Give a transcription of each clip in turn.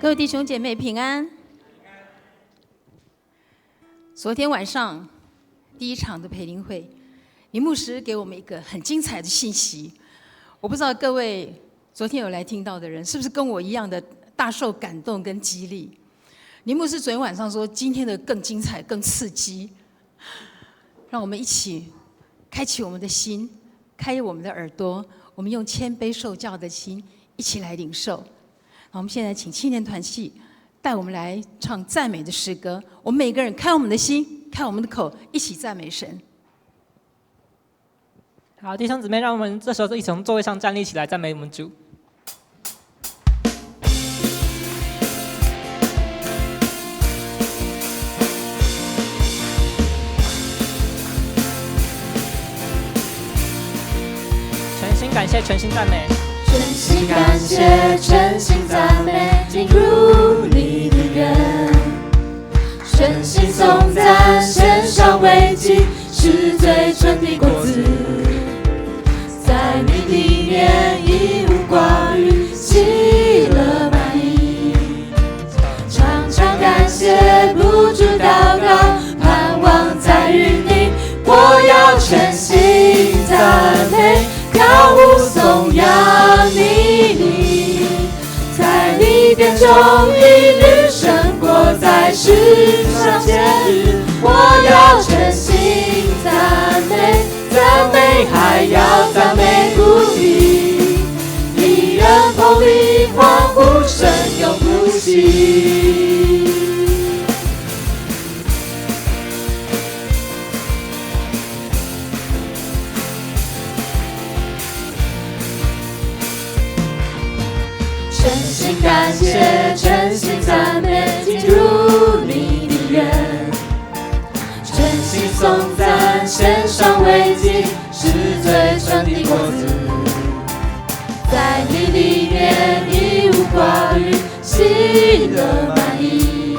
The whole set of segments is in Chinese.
各位弟兄姐妹平安。昨天晚上第一场的培灵会，林牧师给我们一个很精彩的信息。我不知道各位昨天有来听到的人，是不是跟我一样的大受感动跟激励？林牧师昨天晚上说，今天的更精彩、更刺激，让我们一起开启我们的心，开我们的耳朵，我们用谦卑受教的心一起来领受。好，我们现在请青年团契带我们来唱赞美的诗歌。我们每个人开我们的心，开我们的口，一起赞美神。好，弟兄姊妹，让我们这时候一起从座位上站立起来，赞美我们主。全心感谢，全心赞美。全心感谢，全心赞美，进入你的人。全心颂赞，献上慰藉，是最纯的果子。在你里面一无挂虑，喜乐满溢。常常感谢，不住祷告，盼望在于你。我要全心赞美，跳舞颂扬你，在你殿中一日胜过在世上千日。我要全心赞美，赞美还要赞美不已，一人同力欢呼声永不息。全心感谢，全心赞美，进入你的人。全心颂赞，献上慰藉，是最纯的果子。在你里面一无挂虑，喜乐满溢。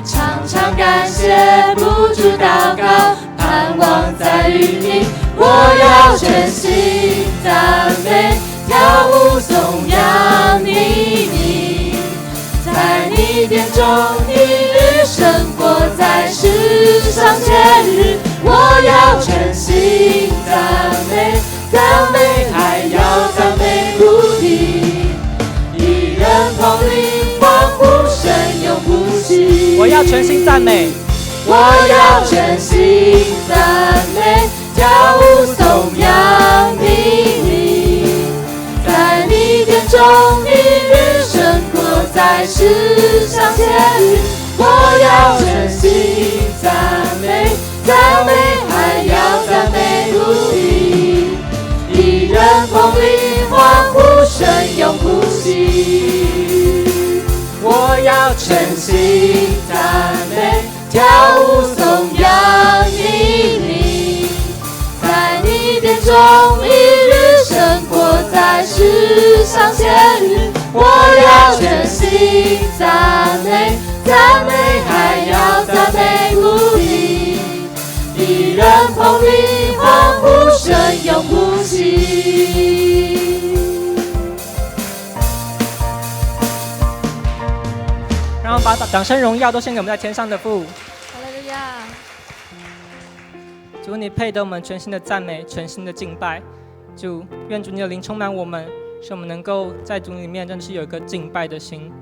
常常感谢，不住祷告，盼望在于你。我要全心赞美，跳舞颂扬你，在你殿中一日胜过在世上千日。我要全心赞美，赞美还要赞美不已，一人同力欢呼声永不息。我要全心赞美，我要全心赞美，跳舞颂扬你，在你殿中一日胜过在世上千日。我要全心赞美，赞美还要赞美不已，一人同力欢呼声永不息。我要全心赞美，跳舞颂扬你，在你殿中一日胜过在世上千日。我要全心赞美，赞美还要赞美不已，一人同力欢呼声永不息。让我们把掌声荣耀都献给我们在天上的父。哈利路亚！主，你配得我们全心的赞美，全心的敬拜。主，愿主你的灵充满我们，使我们能够在主里面真的是有一个敬拜的心。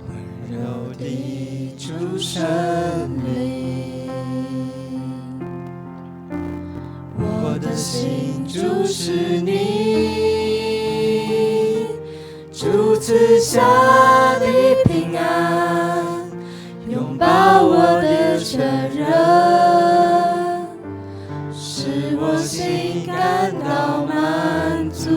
温柔的主圣灵，我的心注视你，主赐下的平安，拥抱我的全人，使我心感到满足。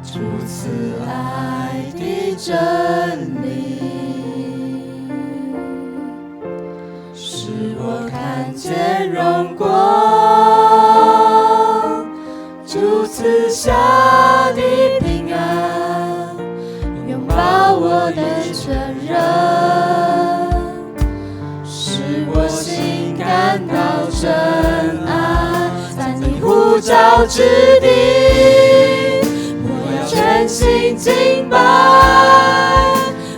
主赐爱的真理，使我看见荣光。主赐下的平安，拥抱我的全人，使我召之地，我要全心敬拜，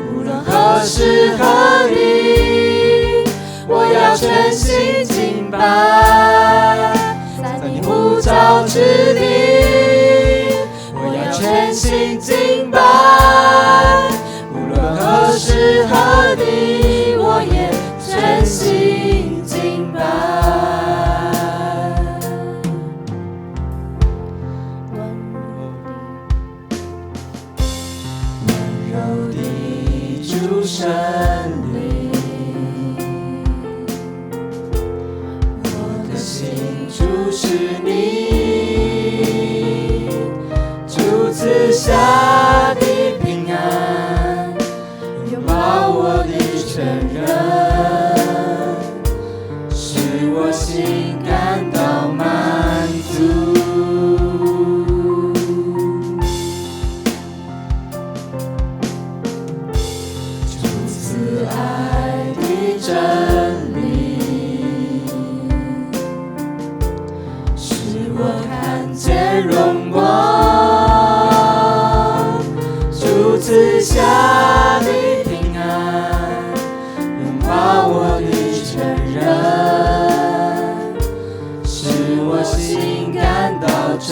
无论何时何地，我要全心敬拜，在你呼召之地，我要全心敬拜，无论何时何地，我也全心敬拜。温柔的主圣灵，我的心注视你，主赐下的平安，拥抱我的承认，使我心感到满足。主赐爱的真理，使我看见荣光。主赐下的平安，拥抱我的承认，使我心感到真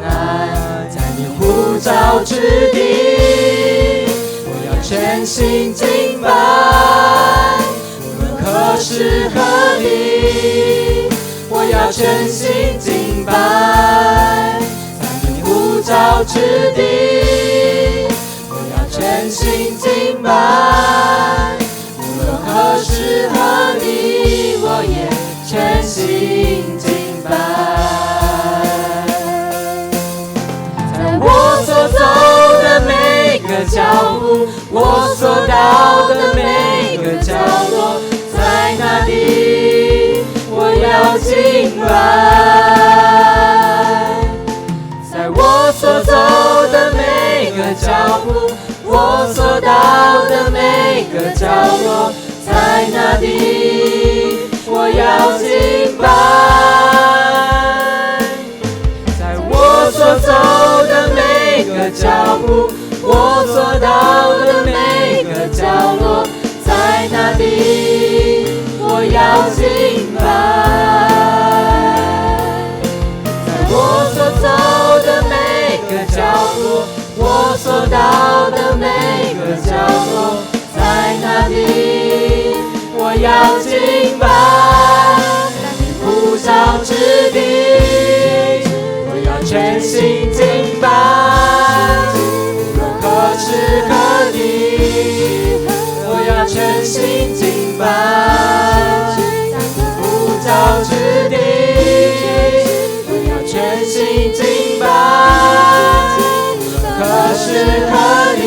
爱。在你呼召之地，我要全心敬拜，无论何时何地，我要全心敬拜。在你呼召之地，我要全心敬拜，无论何时何地，我也全心敬拜。在我所走的每个脚步，我所到的每个角落，在哪里我要敬拜。在我所走的每个脚步，我所到的每个角落，在哪里我要敬拜。在我所走的每个脚步，我所到的每个角落，在哪里我要敬拜。在我所走的每个角落，我所到的每个角落，在哪里我要敬拜。在你呼召之地，我要全心敬拜，无论何时何地，我要全心敬拜。在你呼召之地，我要全心敬拜，何时何地，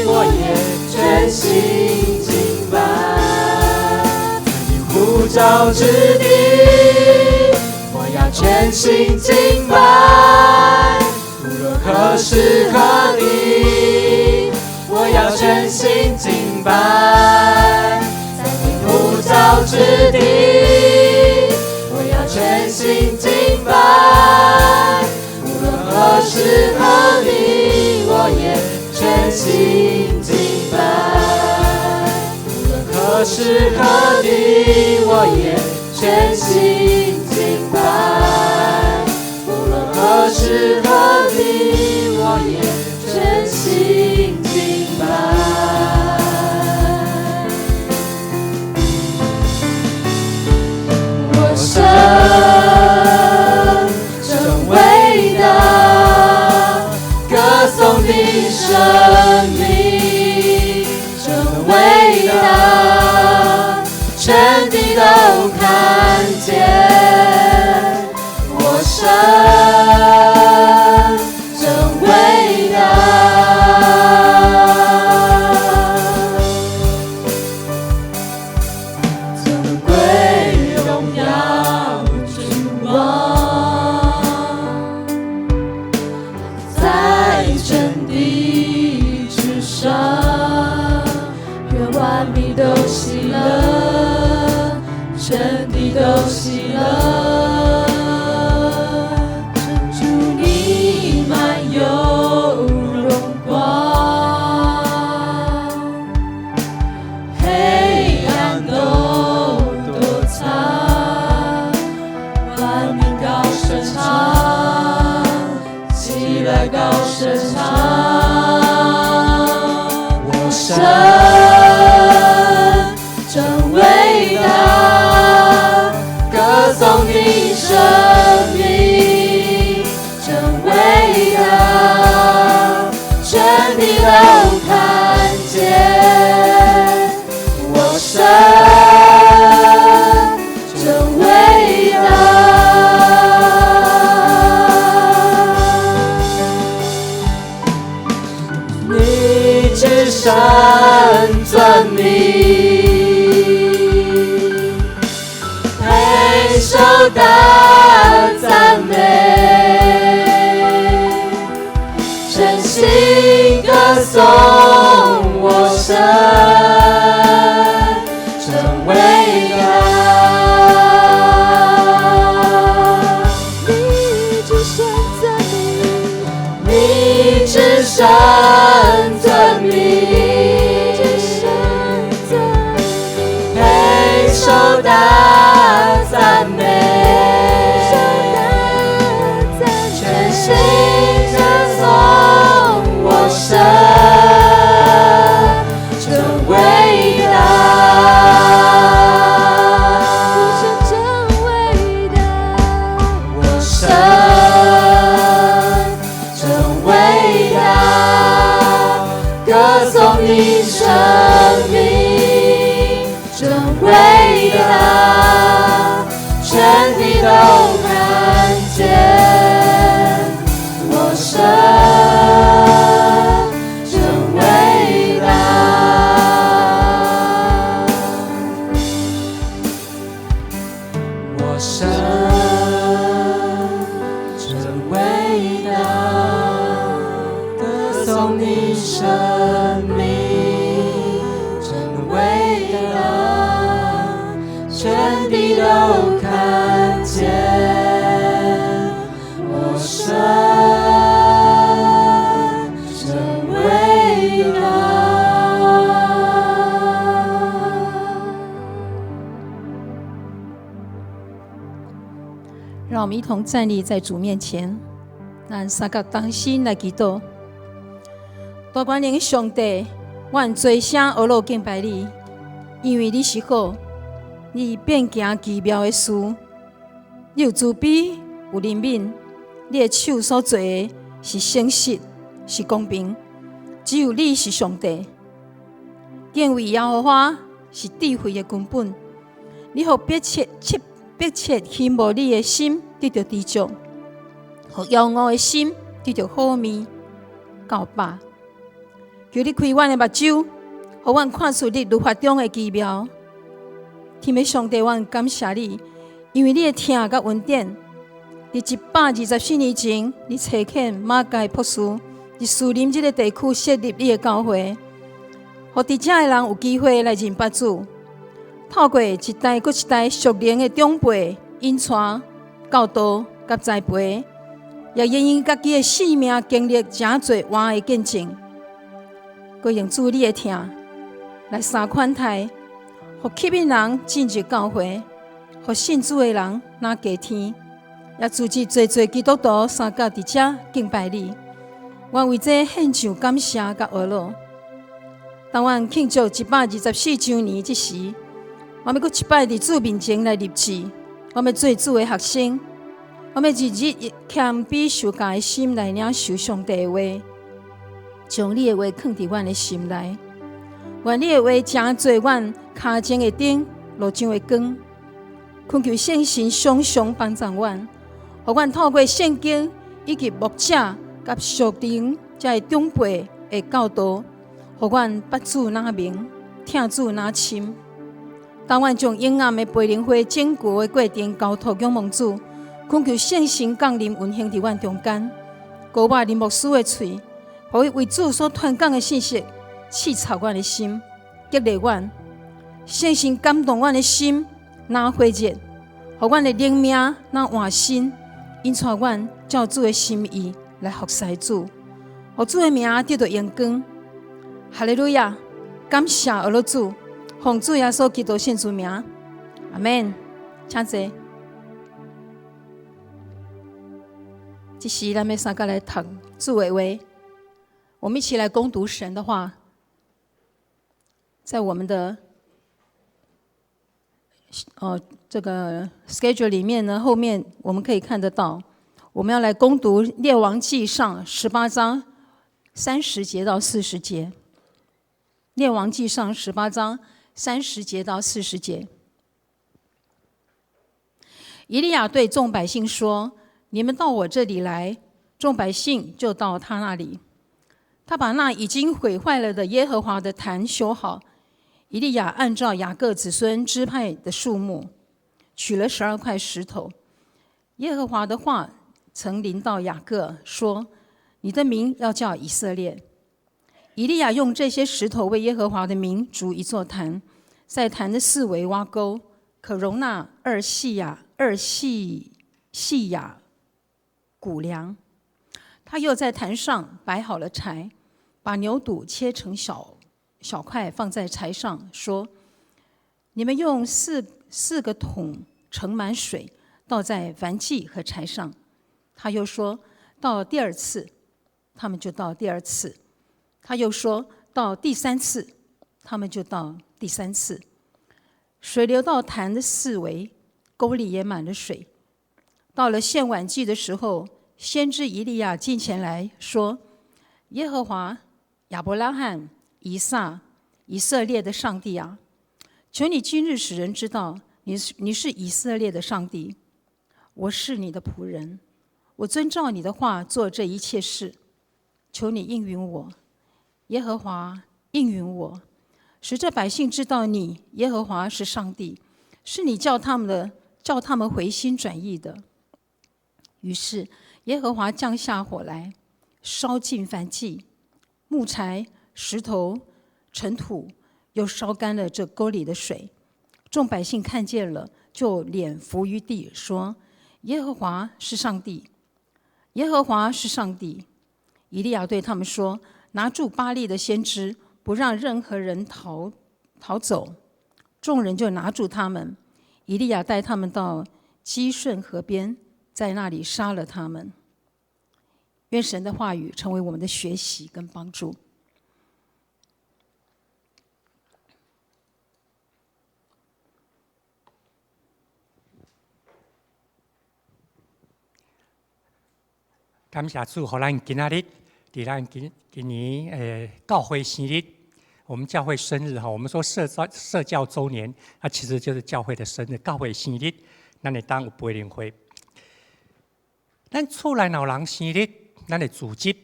我也全心敬拜。在你呼召之地，我要全心敬拜，无论何时何地，我要全心敬拜。在你呼召之地，我要全心敬拜，无论何时何地，我也全心敬拜。无论何时何地，我也全心敬拜。无论何时何地，我也全心敬拜。我神真伟大，歌颂你生命真伟大，全地都看见。我神真伟大，尊贵荣耀君王，在真地之上，愿万民都喜乐，全地都喜乐。神真伟大，歌颂你生命真伟大，全地都看见我神真伟大。你至圣尊名，配受大赞美，真心歌颂我神真伟大。你至圣尊名，你至圣尊名，配受大赞美，全心歌颂我神真伟大，真伟大，我神真伟大，歌颂你生命真伟大，全地都看见我神真伟大，我神真伟大，歌颂你生命真伟大，全地都看见我神真伟大。让我们一同站立在主面前，咱三角同心来祈祷。大观灵上帝，阮做声阿罗敬拜你，因为你是好，你变行奇妙的事，你有慈悲，有怜悯，你的手所做的是诚实，是公平，只有你是上帝。敬畏耶和华是智慧的根本，你互迫切希慕你的心得到知足，互骄傲的心得到好面告白。求你开阮的目睭，互阮看出你律法中的奇妙。天父上帝，阮感谢你，因为你的疼甲恩典。伫124年前，你差遣马介博士伫树林这个地区设立你的教会，互伫遮的人有机会来认捌主。透过一代又一代属灵的长辈引传、教导甲栽培，也愿意家己的性命经历真侪活的见证。佮用主你的疼来三款待，互吸引人进入教会，互信主的人拿加天，也组织侪侪基督徒三角伫遮敬拜你。我为这献上感谢甲阿罗。当阮庆祝124周年之时，我要搁一摆伫主面前来立志，我要做主的学生，我要日日谦卑受教的心来领受上帝的话，将你的话放伫阮的心内。愿你的话正做阮脚前的灯，路上的光。恳求圣神常常帮助阮，互阮透过圣经以及牧者甲属灵遮的长辈的教导，互阮捌主哪明，听主哪深。当阮将永暗的培灵会整个的过程交托仰望主，恳求圣神降临运行伫阮中间，高把林牧师的喙，互伊为主所传讲的信息刺插阮的心，激励阮。圣神感动阮的心，哪火热，互阮的灵命哪换新，引带阮照主的心意来服侍主，互主的名得到荣光。哈利路亚！感谢阿罗主。奉主耶稣基督圣主名，阿们。请坐。这时，咱们三个来读主的话，我们一起来攻读神的话。在我们的这个 schedule 里面呢，后面我们可以看得到，我们要来攻读列王纪上18章30节到40节。列王纪上18章30节到40节。以利亚对众百姓说：“你们到我这里来。”众百姓就到他那里。他把那已经毁坏了的耶和华的坛修好。以利亚按照雅各子孙支派的数目，取了12块石头。耶和华的话曾临到雅各，说：“你的名要叫以色列。”以利亚用这些石头为耶和华的名筑一座坛，在坛的四围挖沟，可容纳2细亚谷粮。他又在坛上摆好了柴，把牛肚切成小块放在柴上，说：“你们用四个桶盛满水，倒在燔祭和柴上。”他又说：“到第2次。”他们就到第2次。他又说：“到第3次。”他们就到第3次。水流到坛的四围，沟里也满了水。到了献晚祭的时候，先知以利亚进前来说：“耶和华亚伯拉罕、以撒、以色列的上帝啊，求你今日使人知道你是以色列的上帝。我是你的仆人，我遵照你的话做这一切事。求你应允我，耶和华应允我，使这百姓知道你耶和华是上帝，是你叫他们回心转意的。”于是耶和华降下火来，烧尽燔祭、木柴、石头、尘土，又烧干了这沟里的水。众百姓看见了，就脸伏于地，说：“耶和华是上帝，耶和华是上帝。”以利亚对他们说：“拿住巴力的先知，不让任何人逃走。”众人就拿住他们。以利亚带他们到基顺河边，在那里杀了他们。愿神的话语成为我们的学习跟帮助。感谢主，让咱今仔日在咱今年教会生日，我们教会生日哈，我们说社教周年，它其实就是教会的生日，教会生日，咱会当有培灵会。咱厝内老人生日，咱会组织，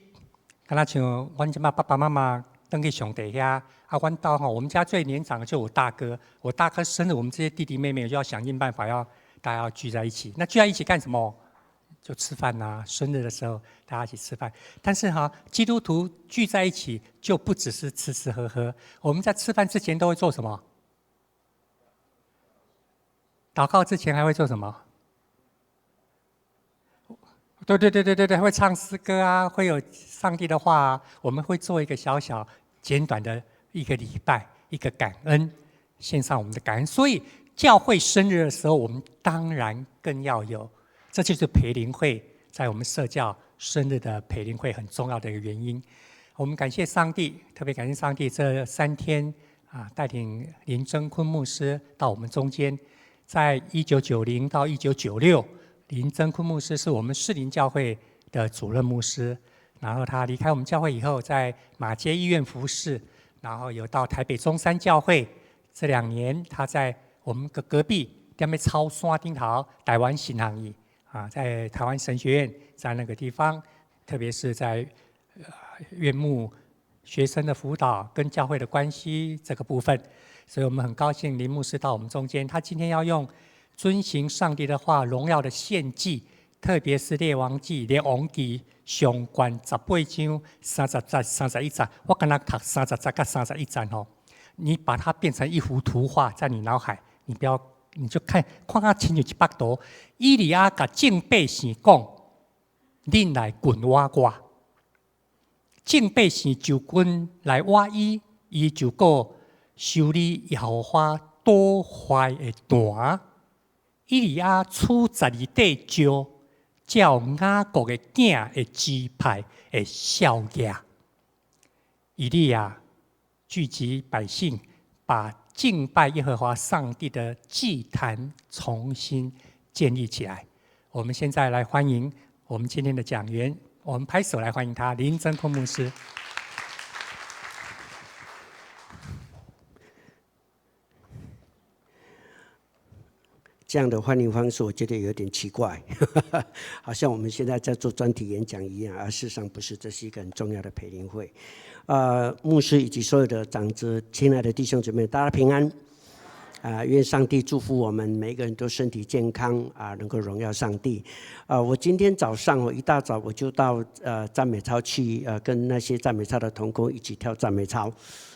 敢若像阮即马爸爸妈妈登去上帝遐，啊，阮兜吼，我们家最年长的就我大哥，我大哥生日，我们这些弟弟妹妹就要想尽办法大家要聚在一起。那聚在一起干什么？就吃饭呐，生日的时候大家一起吃饭。但是基督徒聚在一起就不只是吃吃喝喝，我们在吃饭之前都会做什么？祷告之前还会做什么？对，会唱诗歌啊，会有上帝的话啊。我们会做一个小小简短的一个礼拜，一个感恩，献上我们的感恩。所以教会生日的时候，我们当然更要有。这就是培灵会在我们社教生日的培灵会很重要的一个原因。我们感谢上帝，特别感谢上帝这3天带领林真坤牧师到我们中间。在1990到1996，林真坤牧师是我们士林教会的主任牧师。然后他离开我们教会以后，在马偕医院服侍，然后有到台北中山教会。这2年他在我们隔壁在那超山顶头台湾新行业。在台湾神学院，在那个地方，特别是在院牧学生的辅导跟教会的关系这个部分，所以我们很高兴林牧师到我们中间。他今天要用遵行上帝的话、荣耀的献祭，特别是列王记上关18章31节，我刚刚读30节跟31节哦，你把它变成一幅图画在你脑海，你就看到亲像一幅图。以利亚甲众百姓讲：“恁来滚挖我。”众百姓就滚来挖伊，伊就过修理耶和华多坏的坛。以利亚出12块石，照雅各的囝的支派的孝业。以利亚聚集百姓，把敬拜耶和华上帝的祭坛重新建立起来。我们现在来欢迎我们今天的讲员，我们拍手来欢迎他，林真坤牧师。这样的欢迎方式，我觉得有点奇怪，好像我们现在在做专题演讲一样，而事实上不是，这是一个很重要的培灵会。牧师以及所有的长子、亲爱的弟兄姊妹，大家平安。愿上帝祝福我们每一个人都身体健康能够荣耀上帝。我今天早上一大早我就到赞美操去跟那些赞美操的同工一起跳赞美操，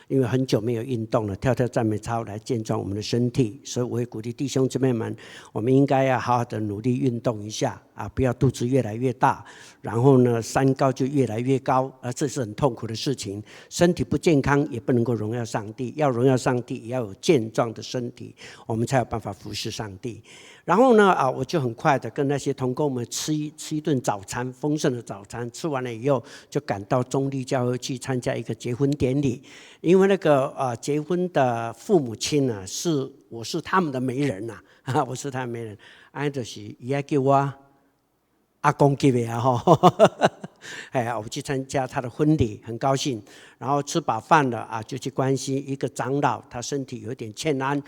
因为很久没有运动了，跳跳赞美操来健壮我们的身体，所以我会鼓励弟兄姊妹们，我们应该要好好的努力运动一下不要肚子越来越大，然后呢三高就越来越高，这是很痛苦的事情。身体不健康也不能够荣耀上帝，要荣耀上帝也要有健壮的身体，我们才有办法服侍上帝。然后呢我就很快的跟那些同工们吃一顿早餐，丰盛的早餐，吃完了以后就赶到中立教会去参加一个结婚典礼。因为那个结婚的父母亲我是他们的媒人我是他们媒人，就是也叫我阿公级的我去参加他的婚礼，很高兴。然后吃饱饭了就去关心一个长老，他身体有点欠安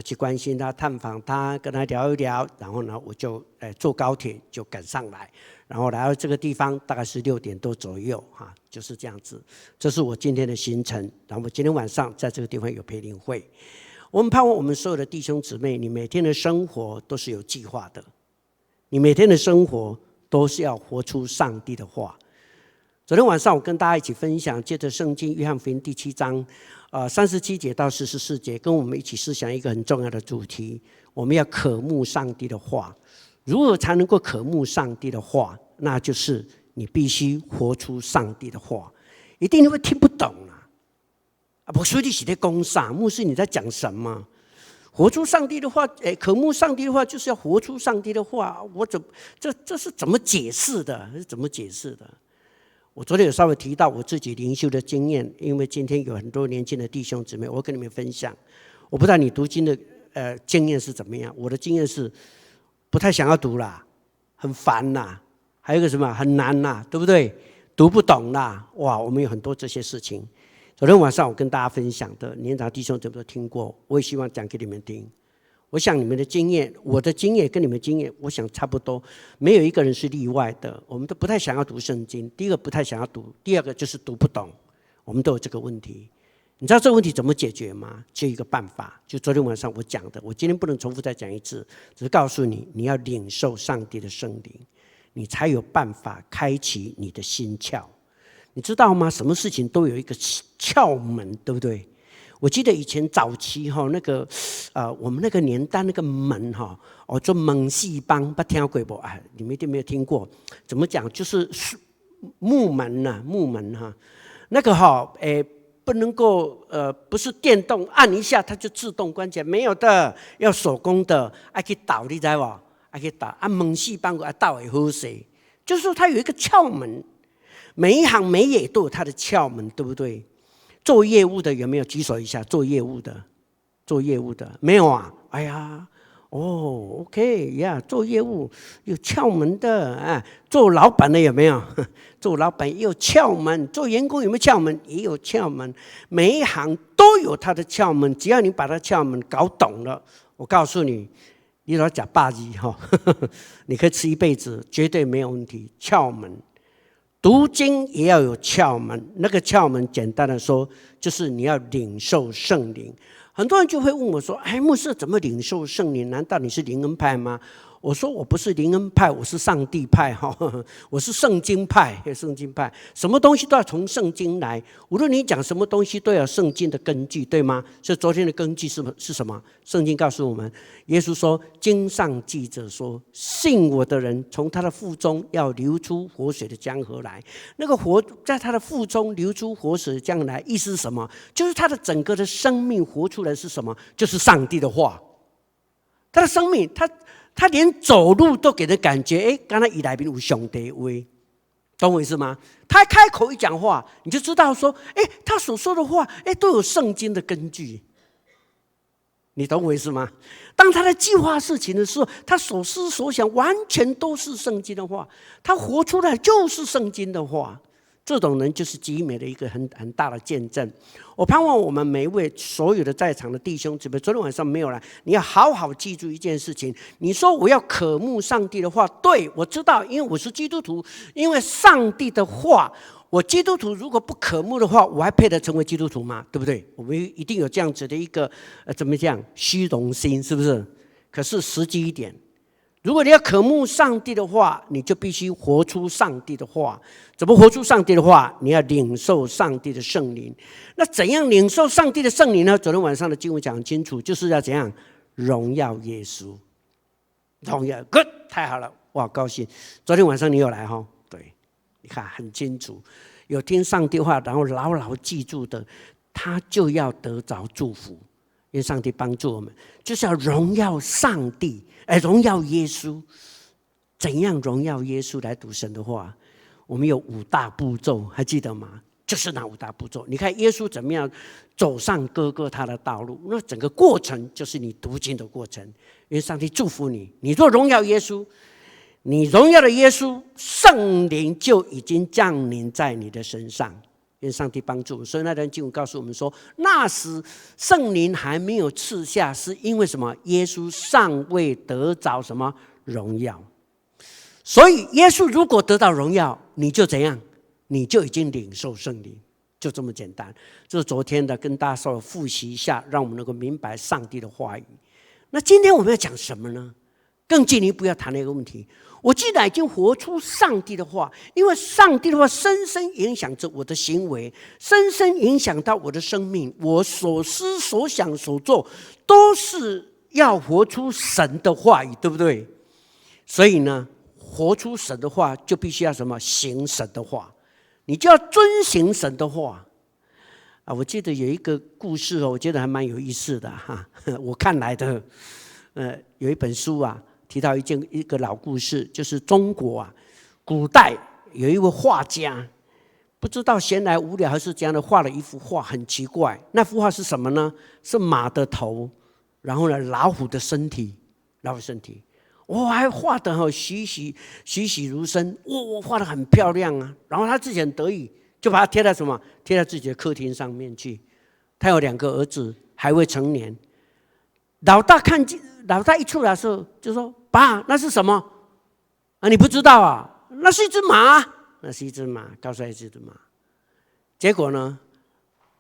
去关心他，探访他，跟他聊一聊。然后呢，我就坐高铁就赶上来，然后来到这个地方大概是6点多左右就是这样子。这是我今天的行程。然后我今天晚上在这个地方有培灵会。我们盼望我们所有的弟兄姊妹，你每天的生活都是有计划的，你每天的生活都是要活出上帝的话。昨天晚上我跟大家一起分享，借着圣经约翰福音第7章37节到44节，跟我们一起思想一个很重要的主题，我们要渴慕上帝的话。如何才能够渴慕上帝的话？那就是你必须活出上帝的话。一定你会听不懂我说你是在讲啥？牧师你在讲什么？活出上帝的话，渴慕上帝的话，就是要活出上帝的话。这是怎么解释的？是怎么解释的？我昨天有稍微提到我自己灵修的经验，因为今天有很多年轻的弟兄姊妹，我跟你们分享。我不知道你读经的经验是怎么样，我的经验是不太想要读啦，很烦啦，还有一个什么很难啦，对不对？读不懂啦，哇，我们有很多这些事情。昨天晚上我跟大家分享的，年长弟兄姊妹都听过，我也希望讲给你们听。我想你们的经验，我的经验跟你们的经验，我想差不多，没有一个人是例外的。我们都不太想要读圣经，第一个不太想要读，第二个就是读不懂，我们都有这个问题。你知道这个问题怎么解决吗？就一个办法，就昨天晚上我讲的，我今天不能重复再讲一次，只是告诉你，你要领受上帝的圣灵，你才有办法开启你的心窍。你知道吗？什么事情都有一个窍门，对不对？我记得以前早期那个我们那个年代那个门做门戏帮，不听过不？你们一定没有听过。怎么讲？就是木门木门那个不能够不是电动，按一下它就自动关起来，没有的，要手工的，要去倒，你知道不？要去倒门戏帮倒会好势，就是说它有一个窍门，每一行每业都有它的窍门，对不对？做业务的有没有举手一下？做业务的没有啊？哎呀，OK 呀，做业务有窍门的做老板的有没有？做老板也有窍门，做员工有没有窍门？也有窍门，每一行都有它的窍门，只要你把它窍门搞懂了，我告诉你，你老讲霸气你可以吃一辈子，绝对没有问题。窍门。读经也要有窍门，那个窍门简单的说，就是你要领受圣灵。很多人就会问我说：“牧师怎么领受圣灵？难道你是灵恩派吗？”我说我不是灵恩派，我是上帝派我是圣经派。圣经派什么东西都要从圣经来，无论你讲什么东西都要圣经的根据，对吗？所以昨天的根据是什么？圣经告诉我们，耶稣说，经上记着说，信我的人从他的腹中要流出活水的江河来。那个活在他的腹中流出活水的江河来，意思是什么？就是他的整个的生命活出来是什么？就是上帝的话。他的生命，他连走路都给人感觉，刚才以来宾有上帝话，懂我意思吗？他开口一讲话，你就知道说，他所说的话，都有圣经的根据。你懂我意思吗？当他在计划事情的时候，他所思所想完全都是圣经的话，他活出来就是圣经的话。这种人就是极美的一个很大的见证。我盼望我们每一位所有的在场的弟兄姊妹，昨天晚上没有来，你要好好记住一件事情。你说我要渴慕上帝的话，对，我知道，因为我是基督徒，因为上帝的话，我基督徒如果不渴慕的话，我还配得成为基督徒吗？对不对？我们一定有这样子的一个怎么讲虚荣心，是不是？可是实际一点，如果你要渴慕上帝的话，你就必须活出上帝的话。怎么活出上帝的话？你要领受上帝的圣灵。那怎样领受上帝的圣灵呢？昨天晚上的经文讲很清楚，就是要怎样荣耀耶稣。荣耀 ，good， 太好了，哇，高兴！昨天晚上你有来哈？对，你看很清楚，有听上帝话，然后牢牢记住的，他就要得着祝福。因为上帝帮助我们，就是要荣耀上帝，荣耀耶稣。怎样荣耀耶稣来读神的话？我们有5大步骤，还记得吗？就是那5大步骤。你看耶稣怎么样走上哥哥他的道路，那整个过程就是你读经的过程。因为上帝祝福你，你若荣耀耶稣，你荣耀的耶稣，圣灵就已经降临在你的身上。因为上帝帮助，所以那段经文告诉我们说，那时圣灵还没有赐下，是因为什么？耶稣尚未得着什么荣耀。所以耶稣如果得到荣耀，你就怎样？你就已经领受圣灵，就这么简单。这是昨天的，跟大家稍微复习一下，让我们能够明白上帝的话语。那今天我们要讲什么呢？更进一步要谈的一个问题，我既然已经活出上帝的话，因为上帝的话深深影响着我的行为，深深影响到我的生命，我所思所想所做都是要活出神的话语，对不对？所以呢，活出神的话就必须要什么？行神的话，你就要遵行神的话。我记得有一个故事我觉得还蛮有意思的哈，我看来的，有一本书提到一个老故事，就是中国古代有一位画家，不知道闲来无聊还是怎样的，画了一幅画，很奇怪。那幅画是什么呢？是马的头，然后呢老虎的身体，还画得栩栩如生，我画得很漂亮啊。然后他自己很得意，就把它贴在什么？贴在自己的客厅上面去。他有2个儿子，还未成年。老大一出来的时候就说：“爸，那是什么？你不知道啊？那是一只马，那是一只马，告诉他是一只马。”结果呢，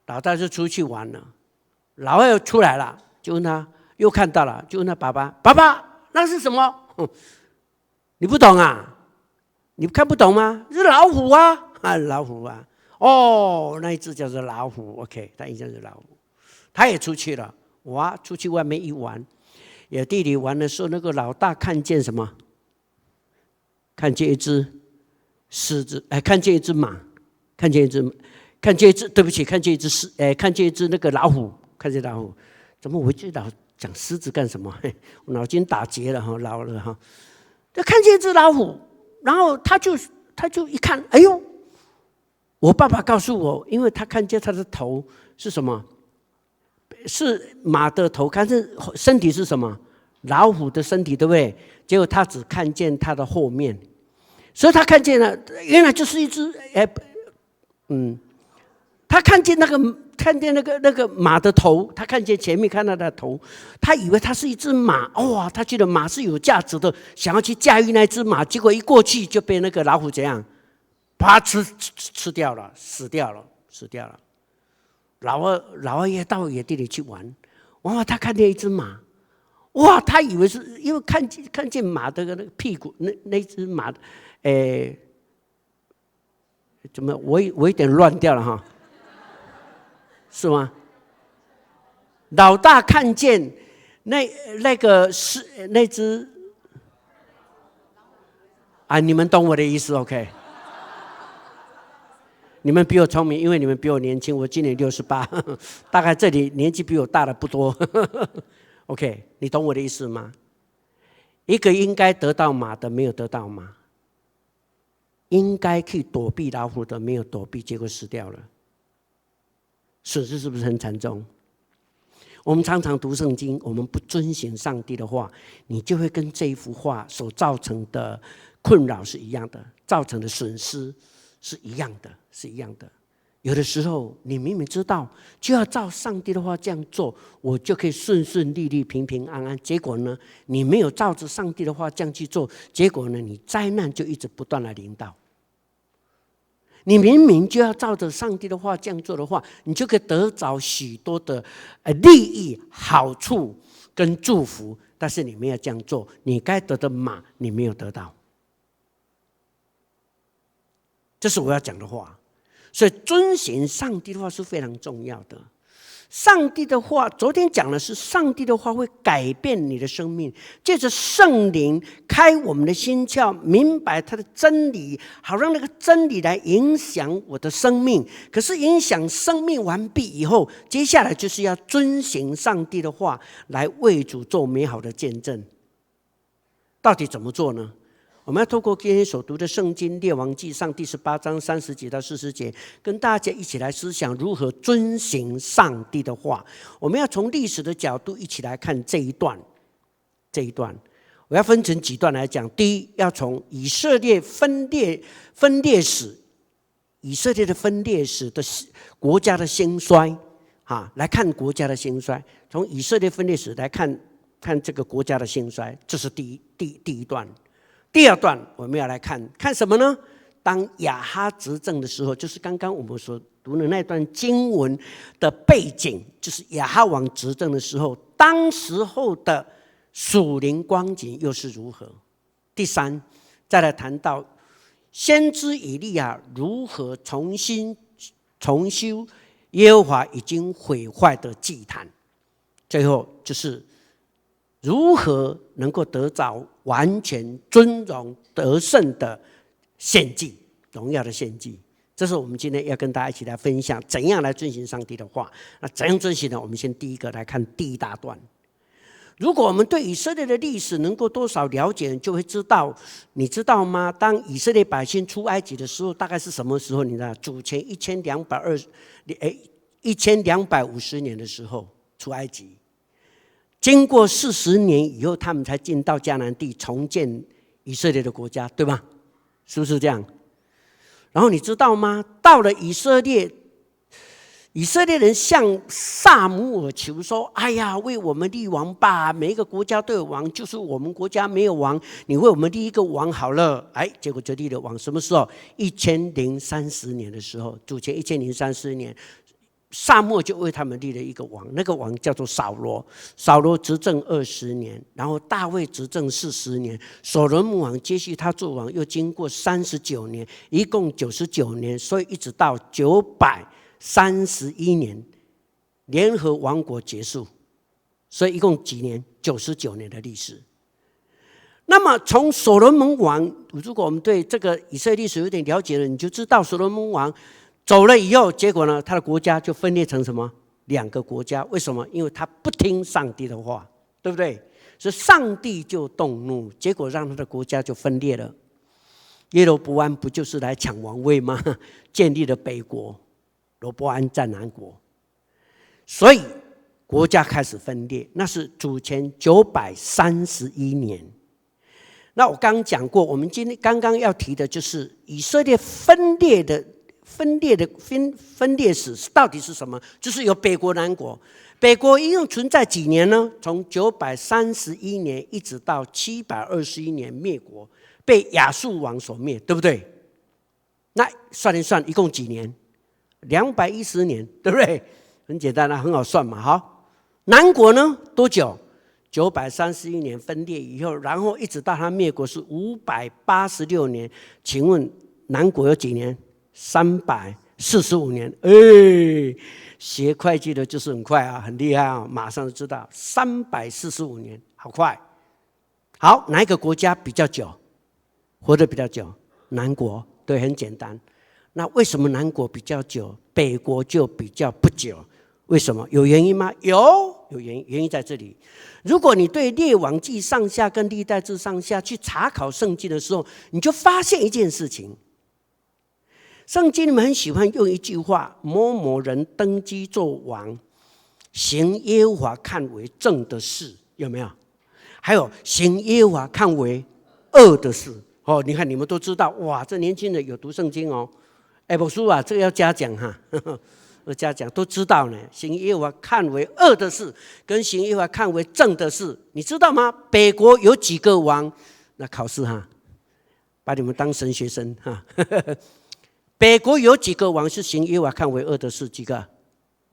老大就出去玩了，老二又出来了，就问他，又看到了，就问他爸爸，那是什么？你不懂啊？你看不懂吗？是老虎啊，老虎啊！哦，那一只叫做老虎。OK， 他印象是老虎，他也出去了。出去外面一玩，野地里玩的时候，那个老大看见什么？看见一只狮子，看见一只马，看见一只，对不起，看见一只那个老虎，看见老虎，怎么我就老讲狮子干什么？我脑筋打结了老了就看见一只老虎，然后他就一看，哎呦！我爸爸告诉我，因为他看见他的头是什么？是马的头，看见身体是什么？老虎的身体，对不对？结果他只看见他的后面，所以他看见了，原来就是一只，他看见那个马的头，他看见前面看到他的头，他以为它是一只马，他觉得马是有价值的，想要去驾驭那只马，结果一过去就被那个老虎怎样？把它吃掉了，死掉了。老二也到野地里去玩，他看见一只马，他以为是因为看见马的那个屁股，那只马，怎么我有点乱掉了是吗？老大看见那个是那只你们懂我的意思 ，OK？你们比我聪明，因为你们比我年轻，我今年68，大概这里年纪比我大的不多。OK， 你懂我的意思吗？一个应该得到马的没有得到马，应该去躲避老虎的没有躲避，结果死掉了，损失是不是很惨重？我们常常读圣经，我们不遵行上帝的话，你就会跟这一幅画所造成的困扰是一样的，造成的损失是一样的，是一样的。有的时候你明明知道就要照上帝的话这样做，我就可以顺顺利利、平平安安。结果呢，你没有照着上帝的话这样去做，结果呢，你灾难就一直不断的临到。你明明就要照着上帝的话这样做的话，你就可以得着许多的利益、好处跟祝福，但是你没有这样做，你该得的马你没有得到，这是我要讲的话。所以遵行上帝的话是非常重要的。上帝的话，昨天讲的是上帝的话会改变你的生命，借着圣灵开我们的心窍，明白他的真理，好让那个真理来影响我的生命。可是影响生命完毕以后，接下来就是要遵行上帝的话，来为主做美好的见证。到底怎么做呢？我们要透过今天所读的圣经列王纪上第18章30节到40节，跟大家一起来思想如何遵行上帝的话。我们要从历史的角度一起来看这一段。我要分成几段来讲。第一，要从以色列分裂史，以色列的分裂史的国家的兴衰来看国家的兴衰。从以色列分裂史来看这个国家的兴衰，这是第一段。第二段我们要来看什么呢？当亚哈执政的时候，就是刚刚我们所读的那段经文的背景，就是亚哈王执政的时候，当时候的属灵光景又是如何。第三，再来谈到先知以利亚如何重修耶和华已经毁坏的祭坛。最后就是如何能够得着完全尊荣得胜的献祭，荣耀的献祭。这是我们今天要跟大家一起来分享怎样来遵行上帝的话。那怎样遵行呢？我们先第一个来看第一大段。如果我们对以色列的历史能够多少了解，就会知道，你知道吗？当以色列百姓出埃及的时候，大概是什么时候？你知道，主前1250年的时候出埃及。经过40年以后，他们才进到迦南地，重建以色列的国家，对吧？是不是这样？然后你知道吗？到了以色列人向撒母耳求说：“哎呀，为我们立王吧！每一个国家都有王，就是我们国家没有王，你为我们立一个王好了。”结果就立了王。什么时候？1030年的时候，主前1030年。撒母耳就为他们立了一个王，那个王叫做扫罗。扫罗执政20年，然后大卫执政40年，所罗门王接续他做王，又经过39年，一共99年，所以一直到931年，联合王国结束。所以一共几年？99年的历史。那么从所罗门王，如果我们对这个以色列历史有点了解了，你就知道所罗门王走了以后，结果呢，他的国家就分裂成什么？2个国家。为什么？因为他不听上帝的话，对不对？所以上帝就动怒，结果让他的国家就分裂了。耶罗波安不就是来抢王位吗？建立了北国，罗波安在南国，所以国家开始分裂。那是主前931年。那我刚刚讲过，我们今天刚刚要提的就是以色列分裂史到底是什么？就是有北国南国。北国一共存在几年呢？从931年一直到721年灭国，被亚述王所灭，对不对？那算一算，一共几年？210年，对不对？很简单很好算嘛。好，南国呢多久？931年分裂以后，然后一直到他灭国是586年。请问南国有几年？345年。学会计的就是很快很厉害马上就知道345年，好快。好，哪一个国家比较久，活得比较久？南国。对，很简单。那为什么南国比较久，北国就比较不久？为什么？有原因吗？有原因在这里。如果你对列王纪上下跟历代志上下去查考圣经的时候，你就发现一件事情。圣经里面很喜欢用一句话：某某人登基做王，行耶和华看为正的事，有没有？还有行耶和华看为恶的事。哦，你看你们都知道，哇，这年轻人有读圣经哦。不书啊，这个要嘉奖哈，要嘉奖，都知道呢。行耶和华看为恶的事，跟行耶和华看为正的事，你知道吗？北国有几个王？那考试哈，把你们当神学生哈。北国有几个王是行耶和华看为恶的事？几个？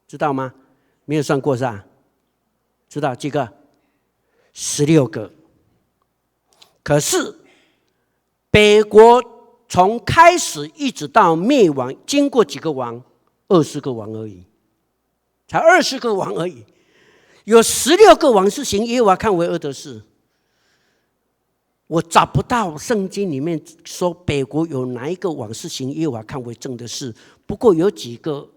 知道吗？没有算过是吧？知道几个？16个。可是北国从开始一直到灭亡，经过几个王？20个王而已，才20个王而已。有16个王是行耶和华看为恶的事。我找不到圣经里面说北国有哪一个王是行耶和华看为正的事。不过有几个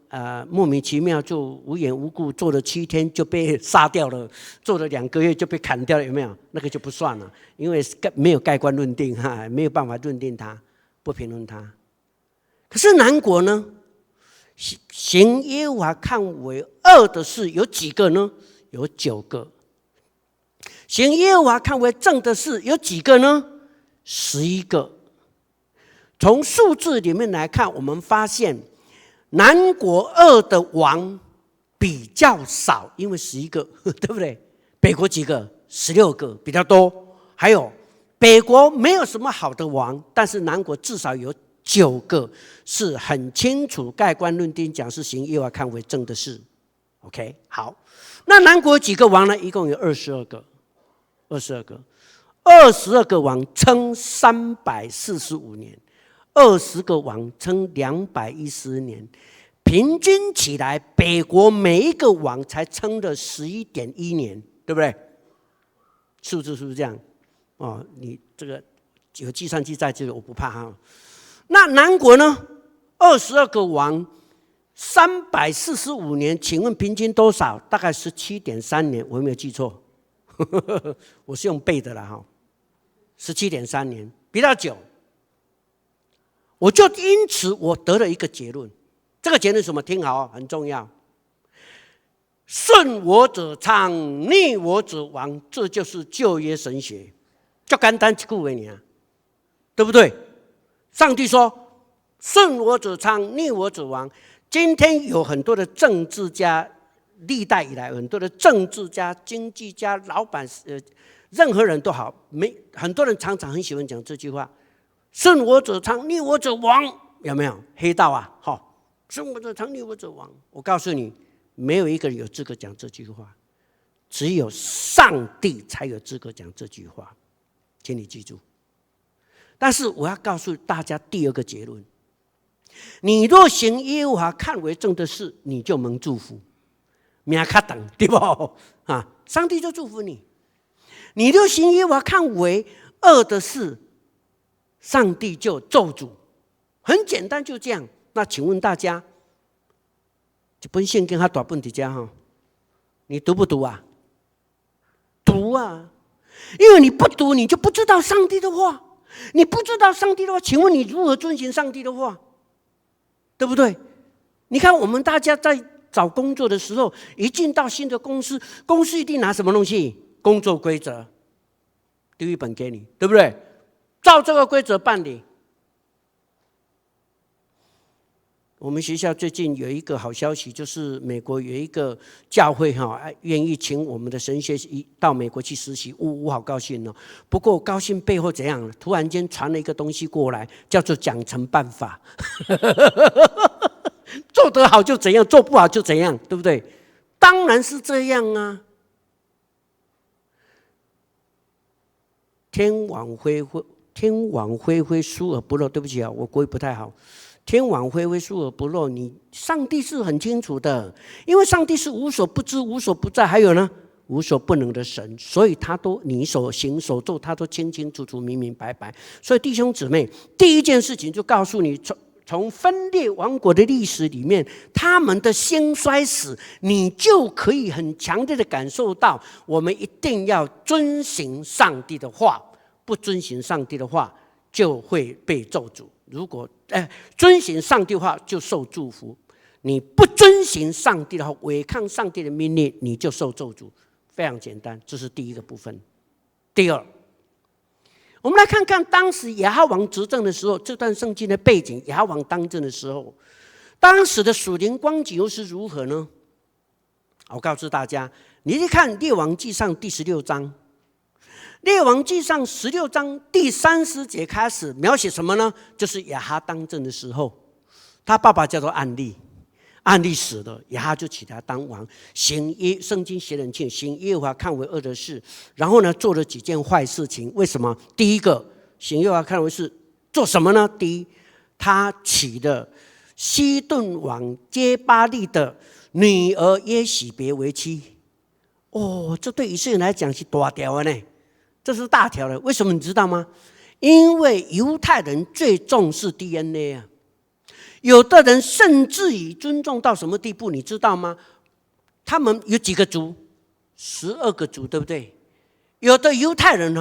莫名其妙就无缘无故做了7天就被杀掉了，做了2个月就被砍掉了，有没有？那个就不算了，因为没有盖棺论定哈，没有办法论定他，不评论他。可是南国呢？行耶和华看为恶的事有几个呢？有9个。行耶和华看为正的事有几个呢？11个。从数字里面来看，我们发现南国恶的王比较少，因为11个，对不对？北国几个？16个，比较多。还有北国没有什么好的王，但是南国至少有9个是很清楚盖棺论定讲是行耶和华看为正的事。OK， 好，那南国有几个王呢？一共有22个。22个王撑345年，20个王撑210年，平均起来，北国每一个王才撑了11.1年，对不对？数字是不是这样？哦，你这个有计算机在这里，我不怕哈。那南国呢？22个王，345年，请问平均多少？大概17.3年，我有没有记错？我是用背的啦哈，17.3年，比较久。我就因此我得了一个结论，这个结论什么？听好，很重要。顺我者昌，逆我者亡，这就是旧约神学，就简单一句话而已，对不对？上帝说：“顺我者昌，逆我者亡。”今天有很多的政治家。历代以来，很多的政治家、经济家、老板，任何人都好，很多人常常很喜欢讲这句话：“顺我者昌，逆我者亡。”有没有黑道啊？好，顺我者昌，逆我者亡。我告诉你，没有一个人有资格讲这句话，只有上帝才有资格讲这句话，请你记住。但是我要告诉大家第二个结论：你若行耶和华看为正的事，你就蒙祝福。命较长，对不？上帝就祝福你。你就行耶和华看为恶的事，上帝就咒诅。很简单，就这样。那请问大家，这本圣经它大本在这哈，你读不读啊？读啊！因为你不读，你就不知道上帝的话。你不知道上帝的话，请问你如何遵行上帝的话？对不对？你看我们大家在找工作的时候，一进到新的公司，公司一定拿什么东西？工作规则，丢一本给你，对不对？照这个规则办理。我们学校最近有一个好消息，就是美国有一个教会愿意请我们的神学到美国去实习，我好高兴哦。不过高兴背后怎样？突然间传了一个东西过来，叫做奖惩办法。做得好就怎样，做不好就怎样，对不对？当然是这样啊。天网恢恢，疏而不漏。对不起啊，我国语不太好。天网恢恢，疏而不漏。上帝是很清楚的，因为上帝是无所不知、无所不在，还有呢，无所不能的神，所以你所行所做，他都清清楚楚、明明白白。所以弟兄姊妹，第一件事情就告诉你，从分裂王国的历史里面，他们的兴衰史，你就可以很强烈的感受到，我们一定要遵行上帝的话，不遵行上帝的话，就会被咒诅。如果遵行上帝的话，就受祝福；你不遵行上帝的话，违抗上帝的命令，你就受咒诅。非常简单，这是第一个部分。第二，我们来看看当时亚哈王执政的时候，这段圣经的背景。亚哈王当政的时候，当时的属灵光景又是如何呢？我告诉大家，你去看列王纪上第16章。列王纪上16章第30节开始描写什么呢？就是亚哈当政的时候，他爸爸叫做暗利，暗利死了，亚哈就起来当王，圣经写得很清，行耶和华看为恶的事，然后呢做了几件坏事情。为什么？第一个，行耶和华看为是做什么呢？第一，他娶了西顿王揭巴利的女儿耶洗别为妻。这对以色列人来讲是大条的呢，这是大条的。为什么你知道吗？因为犹太人最重视 DNA 啊，有的人甚至于尊重到什么地步，你知道吗？他们有几个族？12个族，对不对？有的犹太人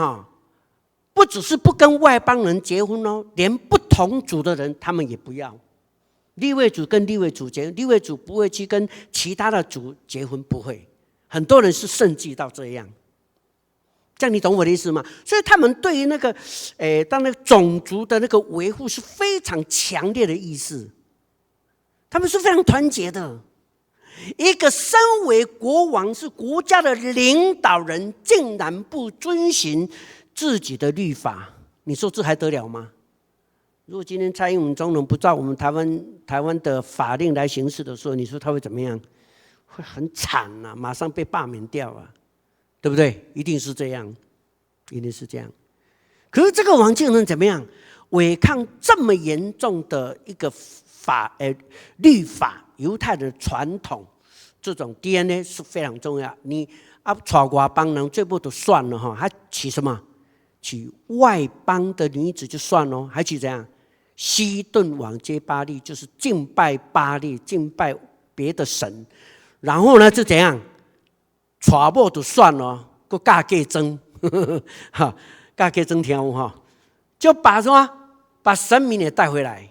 不只是不跟外邦人结婚哦，连不同族的人他们也不要。利未族跟利未族结婚，利未族不会去跟其他的族结婚，不会。很多人是甚至到这样，这样你懂我的意思吗？所以他们对于那个当那个种族的那个维护是非常强烈的意思，他们是非常团结的。一个身为国王是国家的领导人，竟然不遵循自己的律法，你说这还得了吗？如果今天蔡英文总统不照我们台湾的法令来行事的时候，你说他会怎么样？会很惨啊，马上被罢免掉啊，对不对？一定是这样，一定是这样。可是这个王竟然怎么样？违抗这么严重的一个律法，犹太的传统，这种 DNA 是非常重要。你娶外邦人最不都算了哈，还娶什么？娶外邦的女子就算了，还娶怎样？西顿王揭巴利，就是敬拜巴利，敬拜别的神。然后呢，就怎样？娶某就算了，还嫁嫁妆，嫁嫁妆听哈，就把什么？把神明也带回来，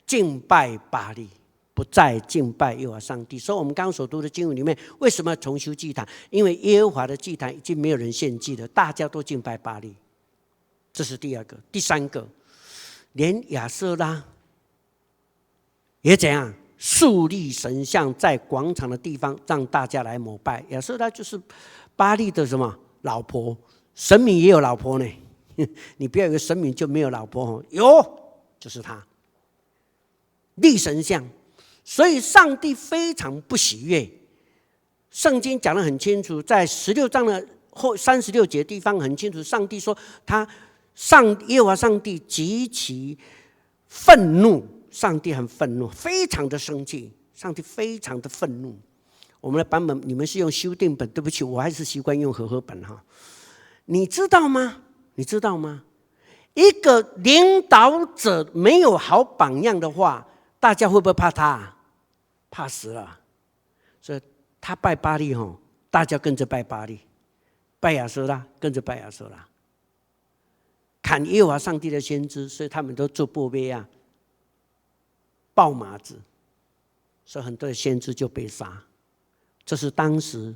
敬拜巴利，不再敬拜耶和华上帝。所以，我们刚刚所读的经文里面，为什么要重修祭坛？因为耶和华的祭坛已经没有人献祭了，大家都敬拜巴利。这是第二个。第三个，连亚舍拉也怎样？树立神像在广场的地方，让大家来膜拜。亚舍拉就是巴利的什么老婆？神明也有老婆呢。你不要以为神明就没有老婆，有，就是他立神像。所以上帝非常不喜悦。圣经讲得很清楚，在16章的后36节地方很清楚，上帝说耶和华上帝极其愤怒。上帝很愤怒，非常的生气，上帝非常的愤怒。我们的版本你们是用修订本，对不起，我还是习惯用和合本哈。你知道吗？你知道吗？一个领导者没有好榜样的话，大家会不会怕他？怕死了。所以他拜巴利吼，大家跟着拜巴利；拜亚舍拉，跟着拜亚舍拉。砍耶和华上帝的先知，所以他们都做波贝亚。抱马子，所以很多的先知就被杀。这是当时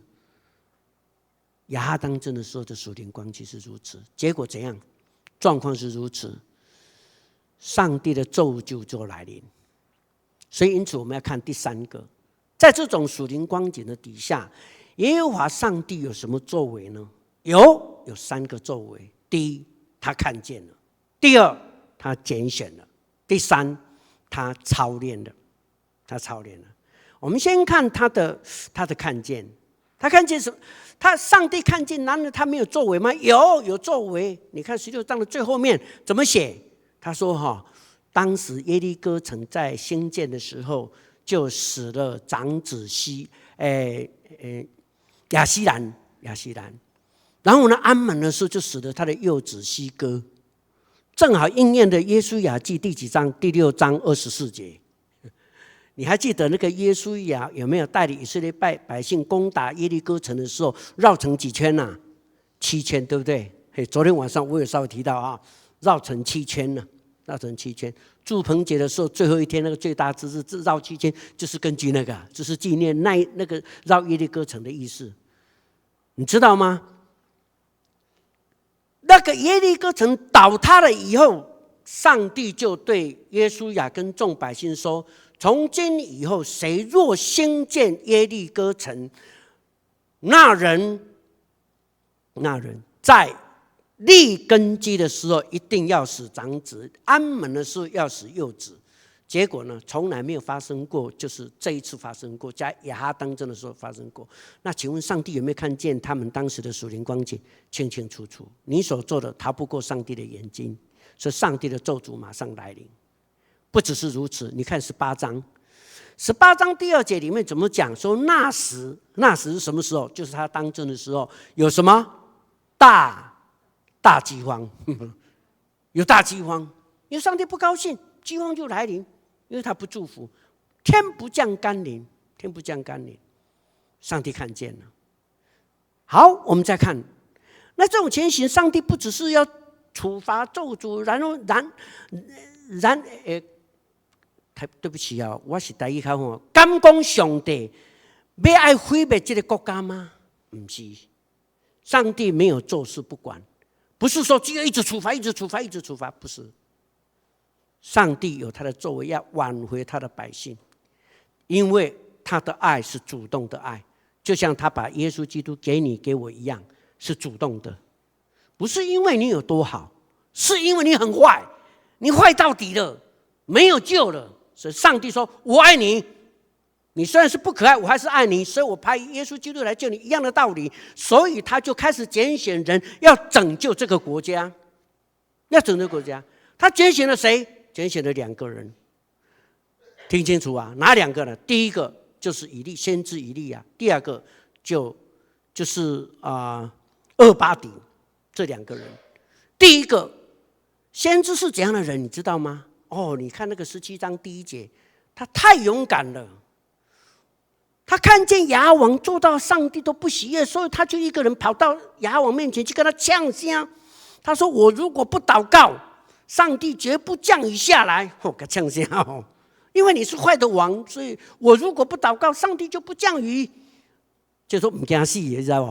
亚哈当政的时候的属灵光景是如此。结果怎样？状况是如此，上帝的咒诅就来临。所以因此我们要看第三个，在这种属灵光景的底下，耶和华上帝有什么作为呢？有3个作为。第一，他看见了；第二，他拣选了；第三，他操练了，我们先看他的看见，他看见什么？上帝看见，难道他没有作为吗？有作为。你看16章的最后面怎么写？他说当时耶利哥城在兴建的时候，就死了长子亚西兰，然后呢，安门的时候就死了他的幼子西哥。正好应验的约书亚记第几章？第6章24节。你还记得那个约书亚有没有带领以色列百姓攻打耶利哥城的时候，绕城几圈啊？7圈，对不对？昨天晚上我有稍微提到绕城7圈呢，绕成7圈。住棚节的时候，最后一天那个最大之日绕7圈，就是根据那个，就是纪念那个绕耶利哥城的意思，你知道吗？那个耶利哥城倒塌了以后，上帝就对约书亚跟众百姓说：从今以后，谁若兴建耶利哥城，那人在立根基的时候一定要死长子，安门的时候要死幼子。结果呢，从来没有发生过，就是这一次发生过，在亚哈当政的时候发生过。那请问上帝有没有看见他们当时的属灵光景？清清楚楚。你所做的逃不过上帝的眼睛，所以上帝的咒诅马上来临。不只是如此，你看18章，18章第2节里面怎么讲？说那时是什么时候？就是他当政的时候，有什么大饥荒，有大饥荒，因为上帝不高兴，饥荒就来临。因为他不祝福，天不降甘霖，上帝看见了。好，我们再看，那这种情形，上帝不只是要处罚咒诅，对不起啊，我是台语较好。敢讲上帝要爱毁灭这个国家吗？不是，上帝没有坐视不管，不是说只有一直处罚，不是。上帝有他的作为，要挽回他的百姓，因为他的爱是主动的爱，就像他把耶稣基督给你给我一样，是主动的，不是因为你有多好，是因为你很坏，你坏到底了，没有救了。所以上帝说：“我爱你，你虽然是不可爱，我还是爱你，所以我派耶稣基督来救你，一样的道理。”所以他就开始拣选人，要拯救这个国家，他拣选了谁？拣选了2个人，听清楚啊，哪2个呢？第一个就是先知以利亚，第2个就是俄巴底，这2个人。第一个先知是怎样的人，你知道吗？你看那个17章第1节，他太勇敢了。他看见亚哈王做到上帝都不喜悦，所以他就一个人跑到亚哈王面前去跟他呛声。他说：“我如果不祷告，上帝绝不降雨下来。”给呛声因为你是坏的王，所以我如果不祷告，上帝就不降雨。就说不怕死，你知道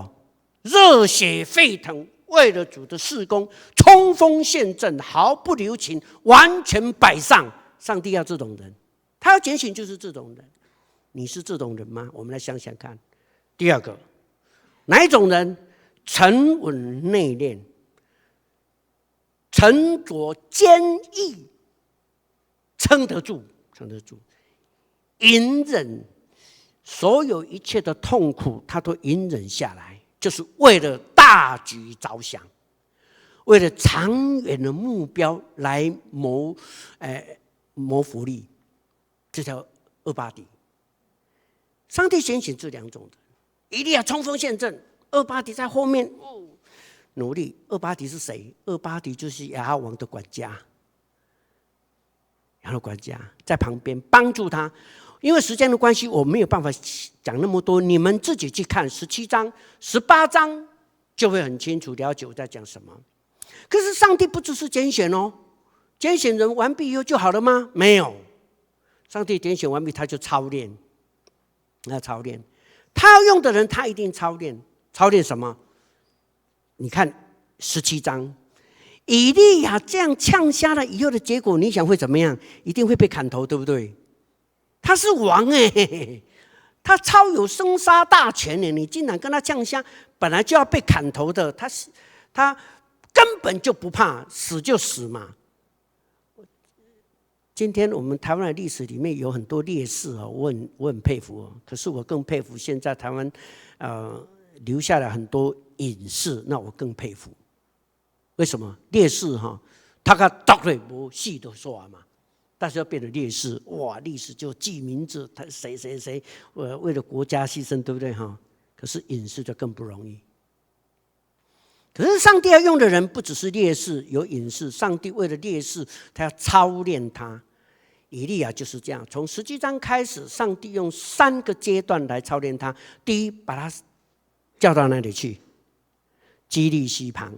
不？热血沸腾，为了主的事工，冲锋陷阵，毫不留情，完全摆上。上帝要这种人，他要拣选就是这种人。你是这种人吗？我们来想想看。第2个，哪一种人？沉稳内敛，沉着坚毅，撑得住，隐忍，所有一切的痛苦，他都隐忍下来，就是为了大局着想，为了长远的目标来谋福利。这叫俄巴底。上帝拣选这2种人，以利亚冲锋陷阵，俄巴底在后面努力。俄巴底是谁？俄巴底就是亚哈王的管家，在旁边帮助他。因为时间的关系，我没有办法讲那么多，你们自己去看17章、18章，就会很清楚了解我在讲什么。可是上帝不只是拣选拣选人完毕以后就好了吗？没有，上帝拣选完毕，他就操练。他要用的人，他一定操练。操练什么？你看17章，以利亚这样呛瞎了以后的结果，你想会怎么样？一定会被砍头，对不对？他是王他超有生杀大权你竟然跟他呛瞎，本来就要被砍头的，他根本就不怕，死就死嘛。今天我们台湾的历史里面有很多烈士我很佩服可是我更佩服现在台湾留下了很多隐士，那我更佩服。为什么？烈士他跟刀对无戏都说嘛，但是要变成烈士，哇，历史就记名字，他谁为了国家牺牲，对不对可是隐士就更不容易。可是上帝要用的人不只是烈士，有隐士。上帝为了烈士，他要操练他。以利亚就是这样，从17章开始，上帝用3个阶段来操练他。第一，把他叫到哪里去？基利溪旁，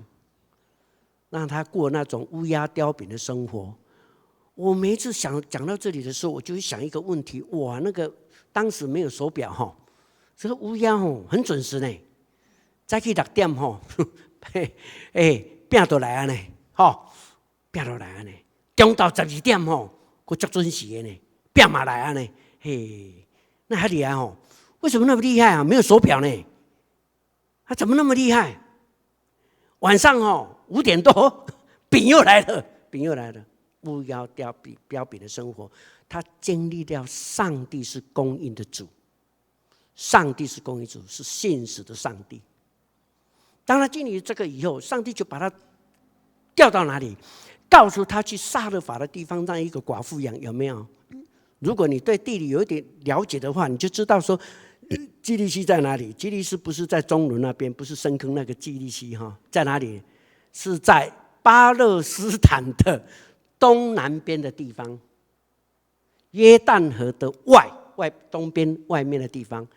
让他过那种乌鸦叼饼的生活。我每一次讲到这里的时候，我就会想一个问题：哇，那个当时没有手表哈，这个乌鸦吼很准时呢，早起6点吼，拼倒来啊呢，吼，拼倒来啊呢，中昼12点吼，佫足准时的呢，拼嘛来啊呢，嘿，那还厉害吼？为什么那么厉害啊？没有手表呢，他怎么那么厉害？晚上吼5点多，饼又来了，饼又来了。乌鸦标炳的生活，他经历掉上帝是供应的主，上帝是供应主，是现实的上帝。当他经历这个以后，上帝就把他调到哪里？告诉他去撒勒法的地方，让一个寡妇养，有没有？如果你对地理有一点了解的话，你就知道说，基利西在哪里？基利西不是在中伦那边，不是深坑那个基利西哈，在哪里？是在巴勒斯坦的东南边的地方，约旦河的东边外面的地方，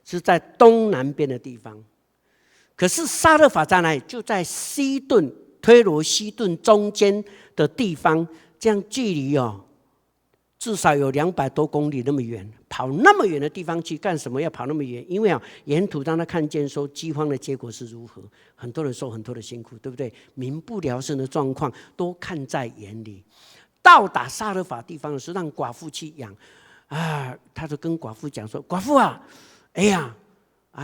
是在东南边的地方。可是撒勒法在哪里？就在推罗西顿中间的地方，这样距离至少有200多公里那么远，跑那么远的地方去干什么？要跑那么远？因为沿途让他看见说饥荒的结果是如何，很多人受很多的辛苦，对不对？民不聊生的状况都看在眼里。到达撒勒法地方的时候，让寡妇去养啊，他就跟寡妇讲说：“寡妇啊，哎呀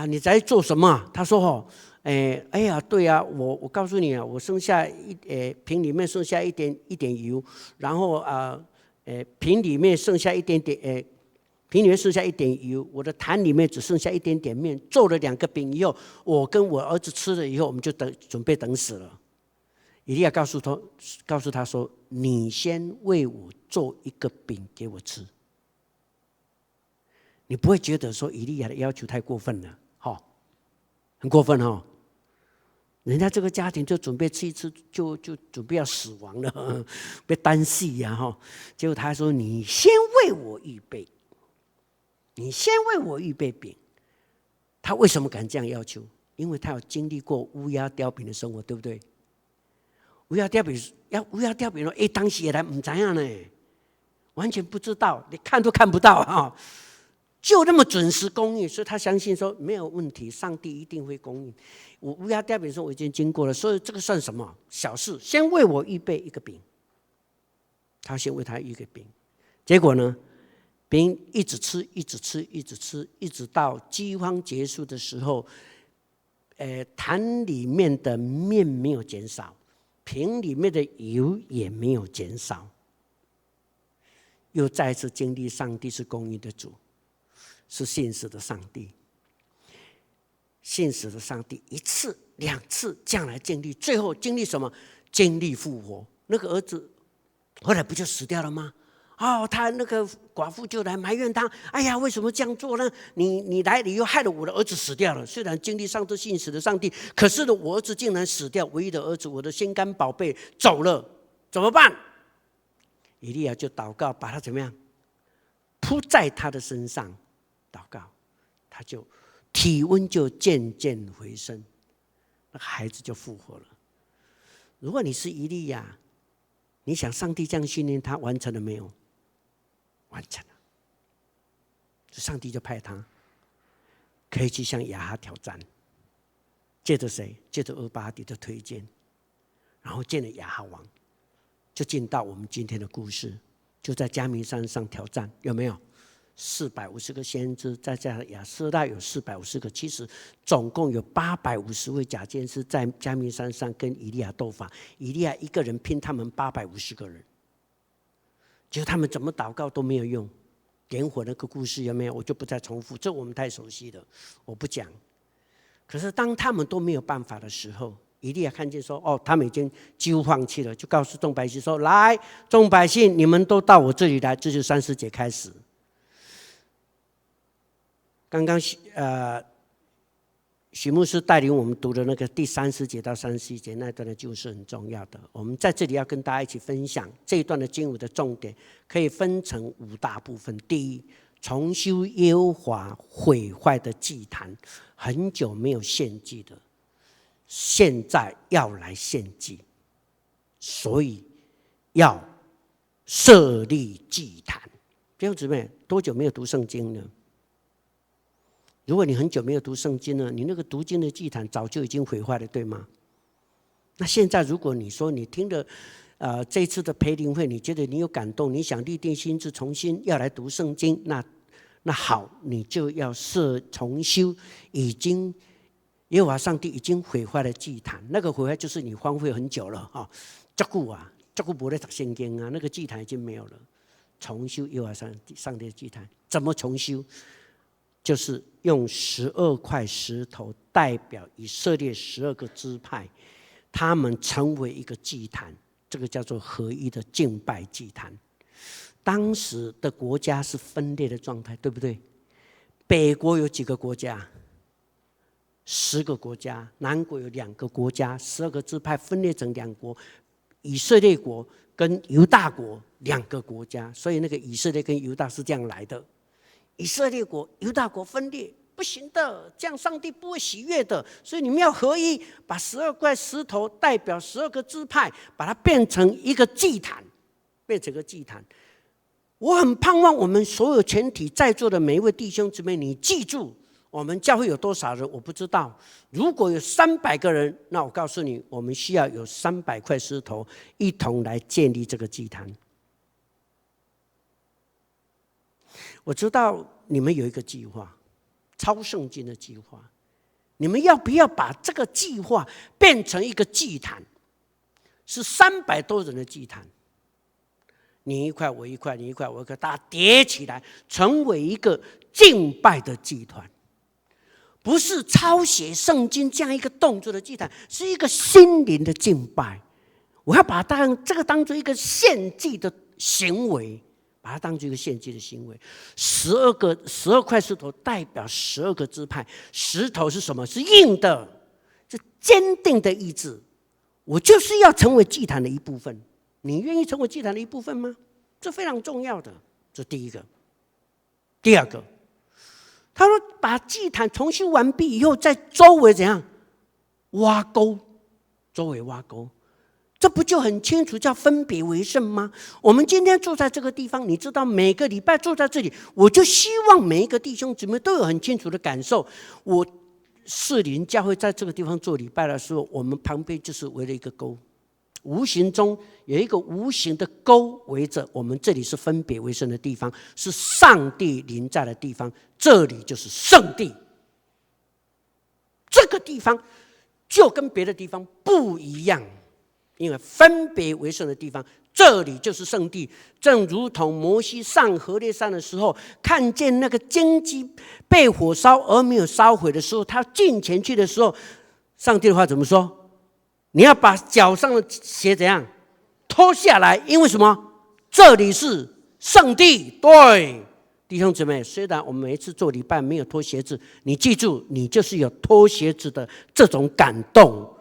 你在做什么？”他说：“哎呀，对啊，我告诉你啊，我剩下瓶里面剩下一点油，然后瓶里面剩下一点点瓶里面剩下一点油，我的坛里面只剩下一点点面，做了2个饼以后，我跟我儿子吃了以后，我们就准备等死了。”以利亚告诉他说：“你先为我做1个饼给我吃。”你不会觉得说以利亚的要求太过分了，很过分哦。人家这个家庭就准备吃一吃，就准备要死亡了，被单戏呀结果他说：“你先为我预备，你先为我预备饼。”他为什么敢这样要求？因为他有经历过乌鸦叼饼的生活，对不对？乌鸦叼饼当时也来不知道呢，完全不知道，你看都看不到就那么准时供应，所以他相信说没有问题，上帝一定会供应。我乌鸦叼饼的时候我已经经过了，所以这个算什么小事？先为我预备1个饼，他先为他预备饼，结果呢，饼一直吃，一直到饥荒结束的时候，坛里面的面没有减少，瓶里面的油也没有减少，又再次经历上帝是供应的主，是现实的上帝。现实的上帝1次2次这样来经历，最后经历什么？经历复活。那个儿子后来不就死掉了吗？他那个寡妇就来埋怨他：“哎呀，为什么这样做呢？你来，你又害了我的儿子死掉了。虽然经历上帝信实的上帝，可是呢，我儿子竟然死掉，唯一的儿子，我的心肝宝贝走了，怎么办？”以利亚就祷告，把他怎么样铺在他的身上，祷告，他就体温就渐渐回升，那个孩子就复活了。如果你是以利亚，你想上帝这样训练他，完成了没有？完成了。上帝就派他可以去向亚哈挑战，借着谁？借着俄巴底的推荐，然后见了亚哈王，就进到我们今天的故事，就在迦密山上挑战，有没有？450个先知，再加上亚斯拉有450个，其实总共有850位假先知在迦密山上跟以利亚斗法，以利亚一个人拼他们850个人，结果他们怎么祷告都没有用。点火那个故事有没有？我就不再重复，这我们太熟悉了，我不讲。可是当他们都没有办法的时候，以利亚看见说：“他们已经几乎放弃了。”就告诉众百姓说：“来，众百姓，你们都到我这里来。”这就30节开始。刚刚许牧师带领我们读的那个第30节到31节那段的经文是很重要的。我们在这里要跟大家一起分享这一段的经文的重点，可以分成5大部分。第一，重修耶和华毁坏的祭坛，很久没有献祭的，现在要来献祭，所以要设立祭坛。弟兄姊妹，多久没有读圣经了？如果你很久没有读圣经了，你那个读经的祭坛早就已经毁坏了，对吗？那现在如果你说你听了这一次的培灵会，你觉得你有感动，你想立定心志重新要来读圣经，那好，你就要重修已经耶和华上帝已经毁坏了祭坛。那个毁坏就是你荒废很久了哈，这久没在读圣经啊，那个祭坛已经没有了。重修耶和华上帝的祭坛，怎么重修？就是用12块石头代表以色列12个支派，他们成为一个祭坛，这个叫做合一的敬拜祭坛。当时的国家是分裂的状态，对不对？北国有几个国家？10个国家，南国有2个国家，12个支派分裂成2国，以色列国跟犹大国2个国家，所以那个以色列跟犹大是这样来的。以色列国、犹大国分裂不行的，这样上帝不会喜悦的。所以你们要合一，把12块石头代表12个支派，把它变成一个祭坛，变成一个祭坛。我很盼望我们所有全体在座的每一位弟兄姊妹，你记住，我们教会有多少人我不知道。如果有300个人，那我告诉你，我们需要有300块石头一同来建立这个祭坛。我知道你们有一个计划，超圣经的计划，你们要不要把这个计划变成一个祭坛？是300多人的祭坛，你一块我一块，你一块我一块，大家叠起来成为一个敬拜的祭团，不是抄写圣经这样一个动作的祭坛，是一个心灵的敬拜。我要把这个当作一个献祭的行为，把它当作一个献祭的行为。12块石头代表12个支派，石头是什么？是硬的，是坚定的意志。我就是要成为祭坛的一部分，你愿意成为祭坛的一部分吗？这非常重要的，这第一个。第二个，他说把祭坛重修完毕以后，在周围怎样挖沟？周围挖沟。这不就很清楚叫分别为圣吗？我们今天坐在这个地方，你知道每个礼拜坐在这里，我就希望每一个弟兄姊妹都有很清楚的感受。我士林教会在这个地方做礼拜的时候，我们旁边就是围了一个沟，无形中有一个无形的沟围着我们，这里是分别为圣的地方，是上帝临在的地方，这里就是圣地。这个地方就跟别的地方不一样，因为分别为圣的地方，这里就是圣地。正如同摩西上何烈山的时候，看见那个荆棘被火烧而没有烧毁的时候，他进前去的时候，上帝的话怎么说？你要把脚上的鞋怎样脱下来？因为什么？这里是圣地。对，弟兄姊妹，虽然我们每一次做礼拜没有脱鞋子，你记住，你就是有脱鞋子的这种感动，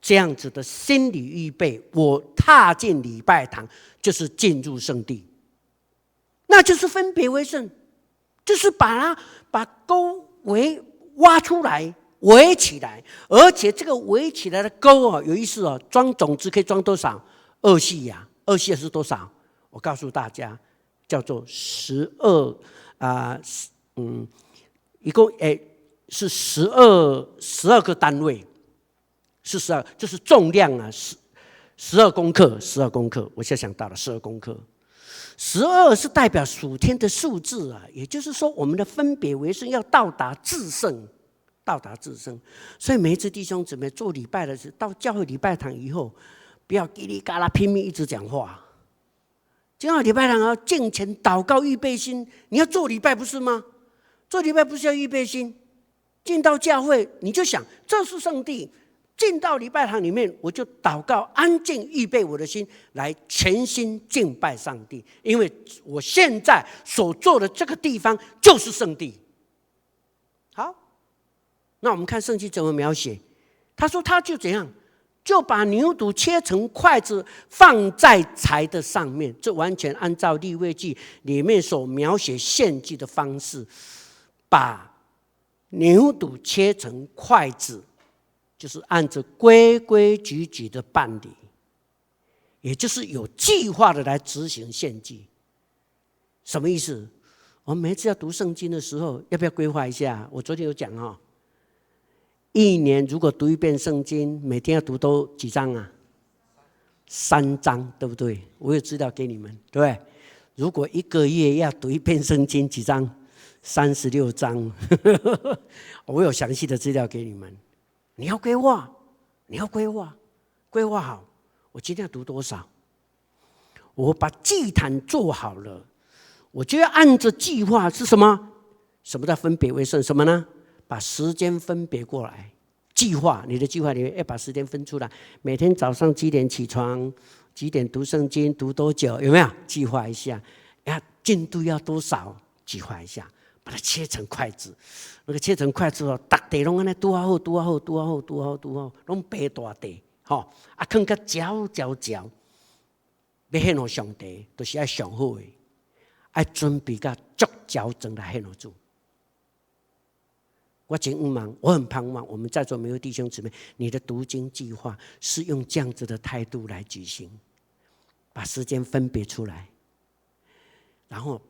这样子的心理预备。我踏进礼拜堂就是进入圣地，那就是分别为圣，就是把沟挖出来围起来，而且这个围起来的沟有意思哦，装种子可以装多少？2细呀，2细是多少？我告诉大家，叫做12一共是12个单位，是12，就是重量啊，12公克，12公克，我现在想到了12公克。12是代表属天的数字啊，也就是说，我们的分别为圣要到达至圣。所以每一次弟兄姊妹做礼拜的时候，到教会礼拜堂以后，不要叽里嘎啦拼命一直讲话。进到礼拜堂要敬虔祷告预备心，你要做礼拜不是吗？做礼拜不是要预备心？进到教会你就想这是圣地，进到礼拜堂里面我就祷告，安静预备我的心来全心敬拜上帝，因为我现在所做的这个地方就是圣地。好，那我们看圣经怎么描写。他说他就怎样，就把牛肚切成筷子放在柴的上面，这完全按照利未记里面所描写献祭的方式，把牛肚切成筷子，就是按着规规矩矩的办理。也就是有计划的来执行献祭。什么意思？我们每次要读圣经的时候，要不要规划一下？我昨天有讲一年如果读一遍圣经，每天要读都几章啊？3章，对不对？我有资料给你们，对不对？如果1个月要读一遍圣经，几章？36章。我有详细的资料给你们。你要规划，规划好。我今天要读多少？我把祭坛做好了，我就要按着计划是什么？什么叫分别为圣？什么呢？把时间分别过来。计划，你的计划里面要把时间分出来。每天早上几点起床？几点读圣经？读多久？有没有？计划一下。进度要多少？计划一下。把它切成筷子，那个切成筷子哦，大地拢安尼拄好，拢白大地，放个嚼，要献给上帝，就是要上好的，要准备个足嚼整来献给主。我很盼望我们在座每位弟兄姊妹，你的读经计划是用这样子的态度来举行，把时间分别出来，然后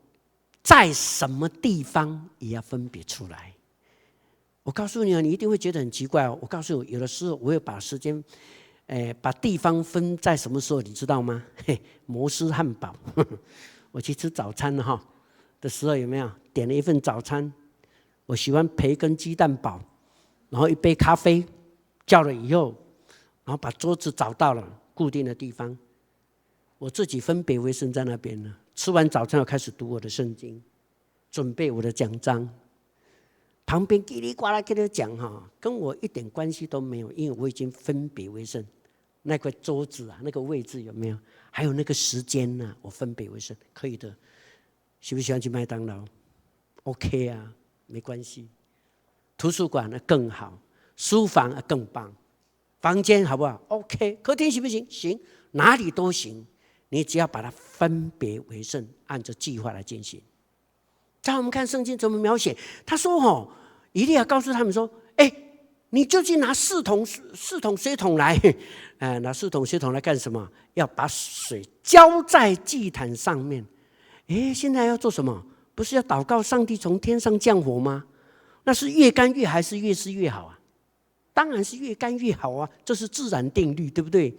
在什么地方也要分别出来。我告诉你你一定会觉得很奇怪我告诉你，有的时候我会把时间，把地方分在什么时候，你知道吗？摩斯汉堡，我去吃早餐的时候，有没有点了一份早餐？我喜欢培根鸡蛋堡，然后一杯咖啡，叫了以后，然后把桌子找到了固定的地方，我自己分别为圣在那边呢。吃完早餐，我开始读我的圣经，准备我的讲章。旁边叽里呱啦跟他讲跟我一点关系都没有，因为我已经分别为圣。那块桌子那个位置有没有？还有那个时间我分别为圣，可以的。喜不喜欢去麦当劳 ？OK 啊，没关系。图书馆更好，书房更棒，房间好不好 ？OK， 客厅行不行？行，哪里都行。你只要把它分别为圣，按照计划来进行。在我们看圣经怎么描写，他说以利亚告诉他们说：“你就去拿4桶水桶来，拿4桶水桶来干什么？要把水浇在祭坛上面。现在要做什么？不是要祷告上帝从天上降火吗？那是越干越还是越湿越好啊？当然是越干越好啊，这是自然定律，对不对？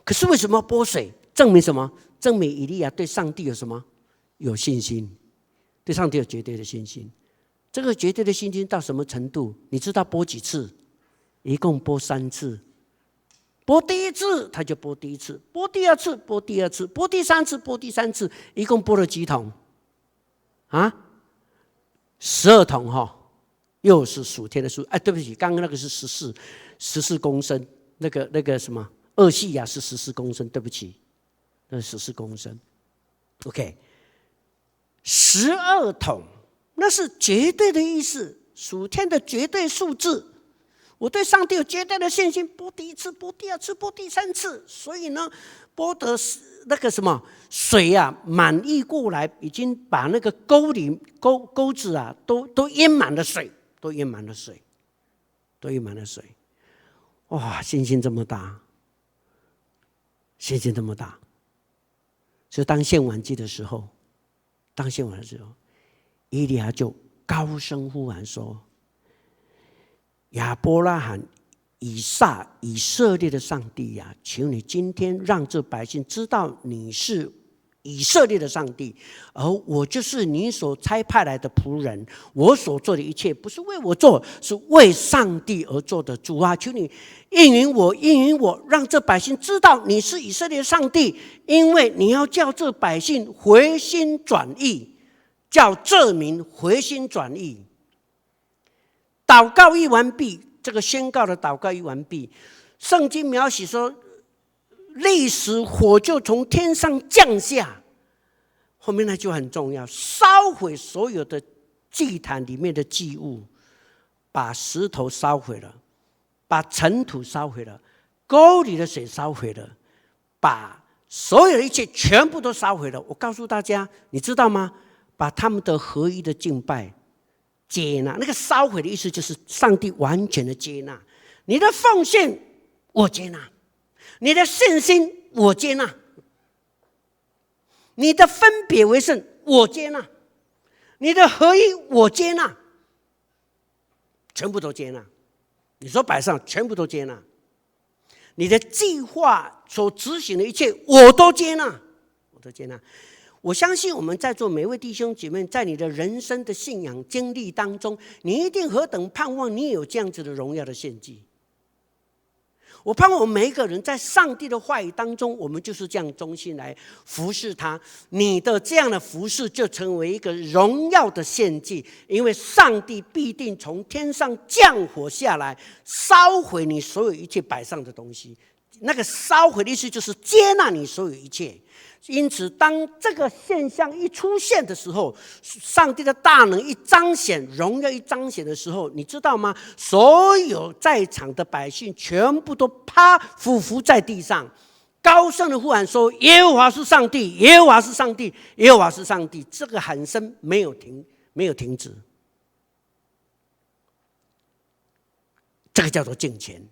可是为什么要拨水？证明什么？证明以利亚对上帝有什么？有信心，对上帝有绝对的信心。这个绝对的信心到什么程度？你知道拨几次？一共拨3次。拨第一次他就拨第一次，拨第二次拨第二次，拨第三次拨第三次，一共拨了几桶？12桶又是属天的数。对不起，刚刚那个是14公升，那个什么2细亚是14公升，对不起。那14公升 ，OK， 12桶，那是绝对的意思，属天的绝对数字。我对上帝有绝对的信心，拨第一次，拨第二次，拨第三次，所以呢，拨的那个什么水满溢过来，已经把那个沟子都淹满了水，都淹满了水。哇，信心这么大，信心这么大。所以当献晚祭的时候，以利亚就高声呼喊说：“亚伯拉罕、以撒、以色列的上帝呀，求你今天让这百姓知道你是以色列的上帝，而我就是你所差派来的仆人。我所做的一切不是为我做，是为上帝而做的。主啊，求你应允我，让这百姓知道你是以色列的上帝，因为你要叫这百姓回心转意，叫这民回心转意。”祷告一完毕，这个宣告的祷告一完毕，圣经描写说，立时火就从天上降下。后面那句很重要，烧毁所有的祭坛里面的祭物，把石头烧毁了，把尘土烧毁了，沟里的水烧毁了，把所有的一切全部都烧毁了。我告诉大家，你知道吗？把他们的合一的敬拜接纳，那个烧毁的意思就是上帝完全的接纳你的奉献，我接纳你的信心，我接纳。你的分别为圣，我接纳；你的合一，我接纳，全部都接纳。你说摆上，全部都接纳。你的计划所执行的一切，我都接纳，我都接纳。我相信我们在座每位弟兄姐妹，在你的人生的信仰经历当中，你一定何等盼望你有这样子的荣耀的献祭。我盼望我们每一个人在上帝的话语当中，我们就是这样忠心来服侍他。你的这样的服侍就成为一个荣耀的献祭，因为上帝必定从天上降火下来，烧毁你所有一切摆上的东西。那个烧毁的意思就是接纳你所有一切。因此当这个现象一出现的时候，上帝的大能一彰显，荣耀一彰显的时候，你知道吗？所有在场的百姓全部都俯伏在地上，高声的呼喊说：耶和华是上帝，耶和华是上帝，耶和华是上帝。这个喊声没有停止，这个叫做敬虔。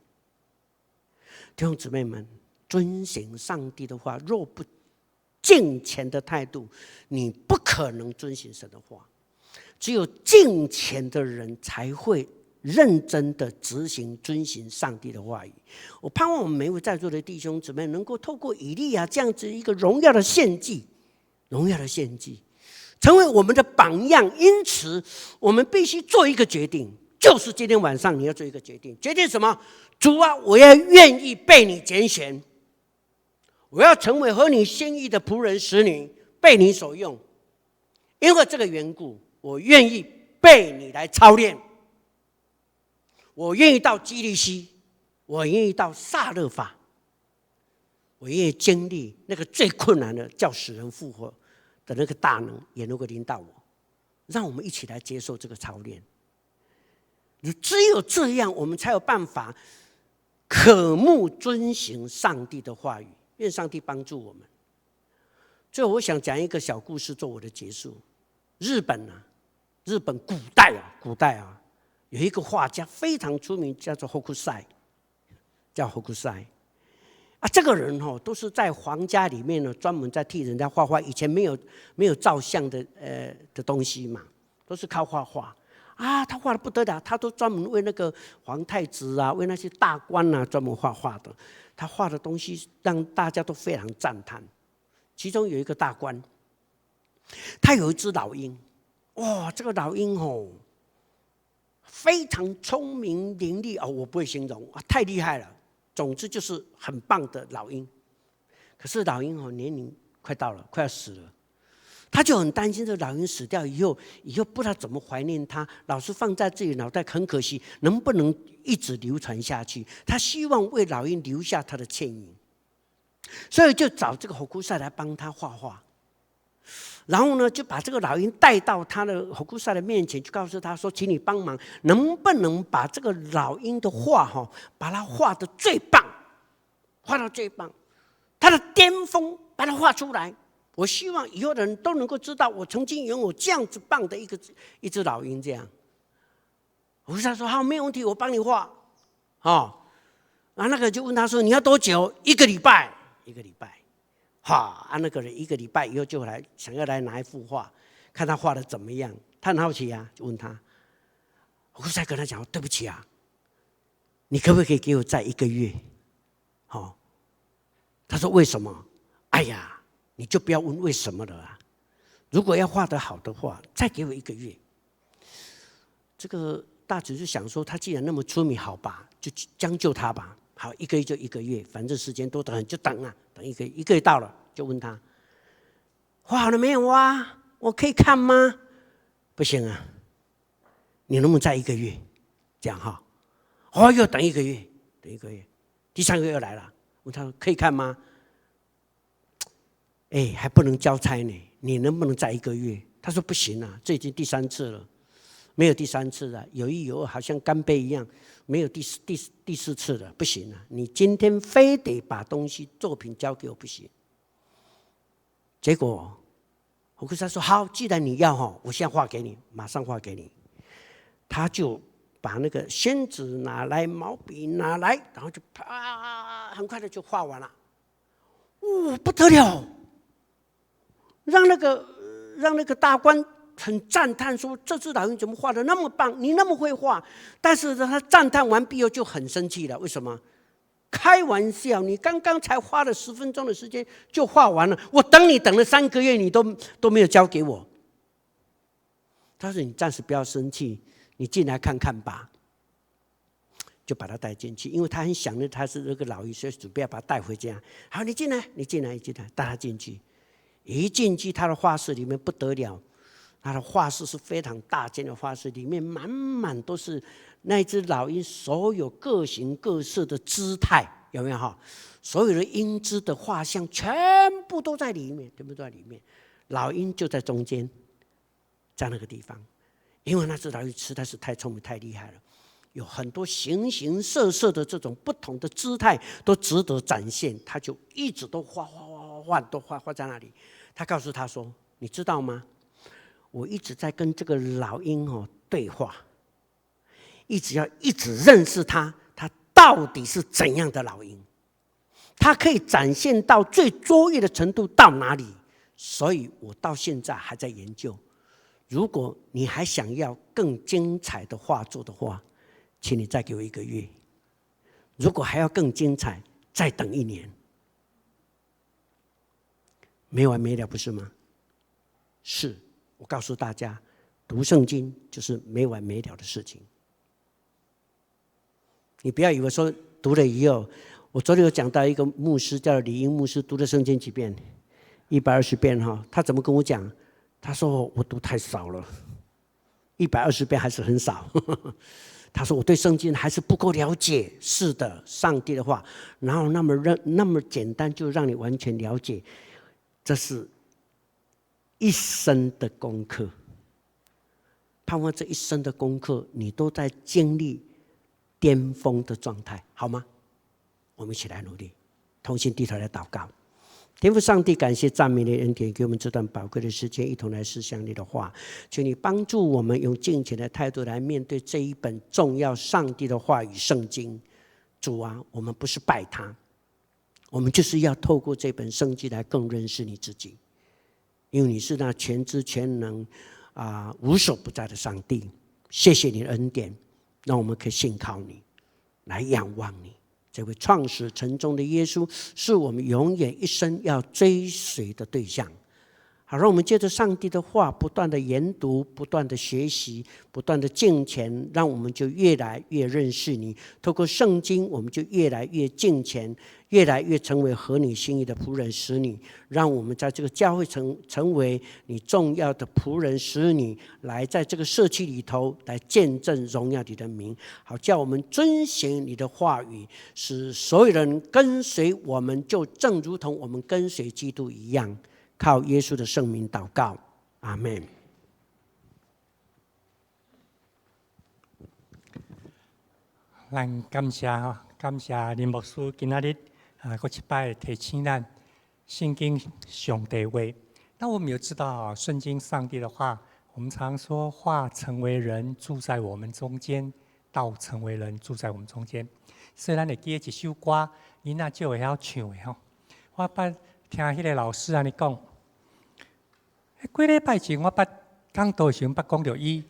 弟兄姊妹们，遵行上帝的话，若不敬虔的态度，你不可能遵行神的话。只有敬虔的人才会认真的遵行上帝的话语。我盼望我们每位在座的弟兄姊妹能够透过以利亚这样子一个荣耀的献祭，成为我们的榜样。因此我们必须做一个决定，就是今天晚上你要做一个决定。决定什么？主啊，我要愿意被你拣选，我要成为合你心意的仆人使女，被你所用。因为这个缘故，我愿意被你来操练。我愿意到基利西，我愿意到撒勒法，我愿意经历那个最困难的叫使人复活的那个大能，也能够临到我。让我们一起来接受这个操练。只有这样，我们才有办法渴慕遵行上帝的话语。愿上帝帮助我们。最后我想讲一个小故事做我的结束。日本古代有一个画家非常出名，叫做Hokusai。这个人都是在皇家里面专门在替人家画画。以前没有照相的东西嘛，都是靠画画。他画的不得了，他都专门为那个皇太子啊，为那些大官啊专门画画的。他画的东西让大家都非常赞叹。其中有一个大官，他有一只老鹰。这个老鹰非常聪明伶俐我不会形容太厉害了。总之就是很棒的老鹰。可是老鹰年龄快到了，快要死了。他就很担心这老鹰死掉以后不知道怎么怀念他，老是放在自己脑袋，很可惜，能不能一直流传下去？他希望为老鹰留下他的倩影，所以就找这个火库赛来帮他画画。然后呢，就把这个老鹰带到他的火库赛的面前，就告诉他说：“请你帮忙，能不能把这个老鹰的画把它画得最棒，画到最棒，他的巅峰，把它画出来。我希望以后的人都能够知道，我曾经拥有这样子棒的一只老鹰。”这样，火库赛说：“好，没有问题，我帮你画。”那个就问他说：“你要多久？”1个礼拜。那个人1个礼拜以后就想要来拿一幅画，看他画的怎么样。他很好奇就问他。我再跟他讲：“对不起你可不可以给我再1个月？”他说：“为什么？”哎呀，你就不要问为什么了如果要画得好的话，再给我1个月。这个大侄就想说，他既然那么出名，好吧，就将就他吧。好，1个月就1个月，反正时间多得很，就等等1个月。1个月到了，就问他：“画好了没有我可以看吗？”不行你能不能再1个月？这样又等1个月，第3个月又来了，问他可以看吗？还不能交差呢，你能不能再1个月？他说不行这已经第3次了，没有第3次了，有1有2，好像干杯一样，没有第4次了，不行你今天非得把作品交给我，不行。结果我跟他说：“好，既然你要我现在画给你，马上画给你。”他就把那个宣纸拿来，毛笔拿来，然后就很快的就画完了。不得了！让那个大官很赞叹说：“这只老鹰怎么画的那么棒？你那么会画。”但是他赞叹完毕后就很生气了，为什么？开玩笑，你刚刚才花了10分钟的时间就画完了，我等你等了3个月，你都没有交给我。他说：“你暂时不要生气，你进来看看吧。”就把他带进去，因为他很想念他是那个老鹰，所以准备要把他带回家。好，你进来，你进来，带他进去。一进去，他的画室里面不得了，他的画室是非常大间的画室，里面满满都是那只老鹰所有各形各色的姿态，有没有哈？所有的鹰姿的画像全部都在里面，全部都在里面。老鹰就在中间，在那个地方，因为那只老鹰实在是太聪明、太厉害了，有很多形形色色的这种不同的姿态都值得展现，他就一直都画在那里。他告诉他说：“你知道吗？我一直在跟这个老鹰对话，一直认识他到底是怎样的老鹰，他可以展现到最卓越的程度到哪里？所以我到现在还在研究。如果你还想要更精彩的画作的话，请你再给我1个月。如果还要更精彩，再等1年。”没完没了，不是吗？是，我告诉大家，读圣经就是没完没了的事情。你不要以为说读了以后，我昨天有讲到一个牧师叫李英牧师，读了圣经几遍，120遍哈。他怎么跟我讲？他说我读太少了，120遍还是很少。他说我对圣经还是不够了解。是的，上帝的话，然后那么简单就让你完全了解。这是一生的功课，盼望这一生的功课，你都在经历巅峰的状态，好吗？我们一起来努力，同心低头来祷告。天父上帝，感谢赞美你的恩典，给我们这段宝贵的时间，一同来思想你的话。求你帮助我们用敬虔的态度来面对这一本重要上帝的话语圣经。主啊，我们不是拜他，我们就是要透过这本圣经来更认识你自己，因为你是那全知全能无所不在的上帝。谢谢你的恩典，让我们可以信靠你，来仰望你。这位创始成终的耶稣，是我们永远一生要追随的对象。好，让我们借着上帝的话，不断的研读，不断的学习，不断的敬虔，让我们就越来越认识你。透过圣经，我们就越来越敬虔，越来越成为合你心意的仆人使女。让我们在这个教会成为你重要的仆人使女，来在这个社区里头来见证荣耀你的名。好，叫我们遵行你的话语，使所有人跟随我们，就正如同我们跟随基督一样。靠耶稣的圣名祷告，阿们。咱感谢林牧师今仔日搁一摆提醒咱圣经上帝话。那我们也知道圣经上帝的话，我们常说话成为人住在我们中间，道成为人住在我们中间。所以咱会记得一首歌，囡仔就会晓唱的吼。我捌听迄个老师安尼讲，几礼拜前我捌讲道时，捌讲到伊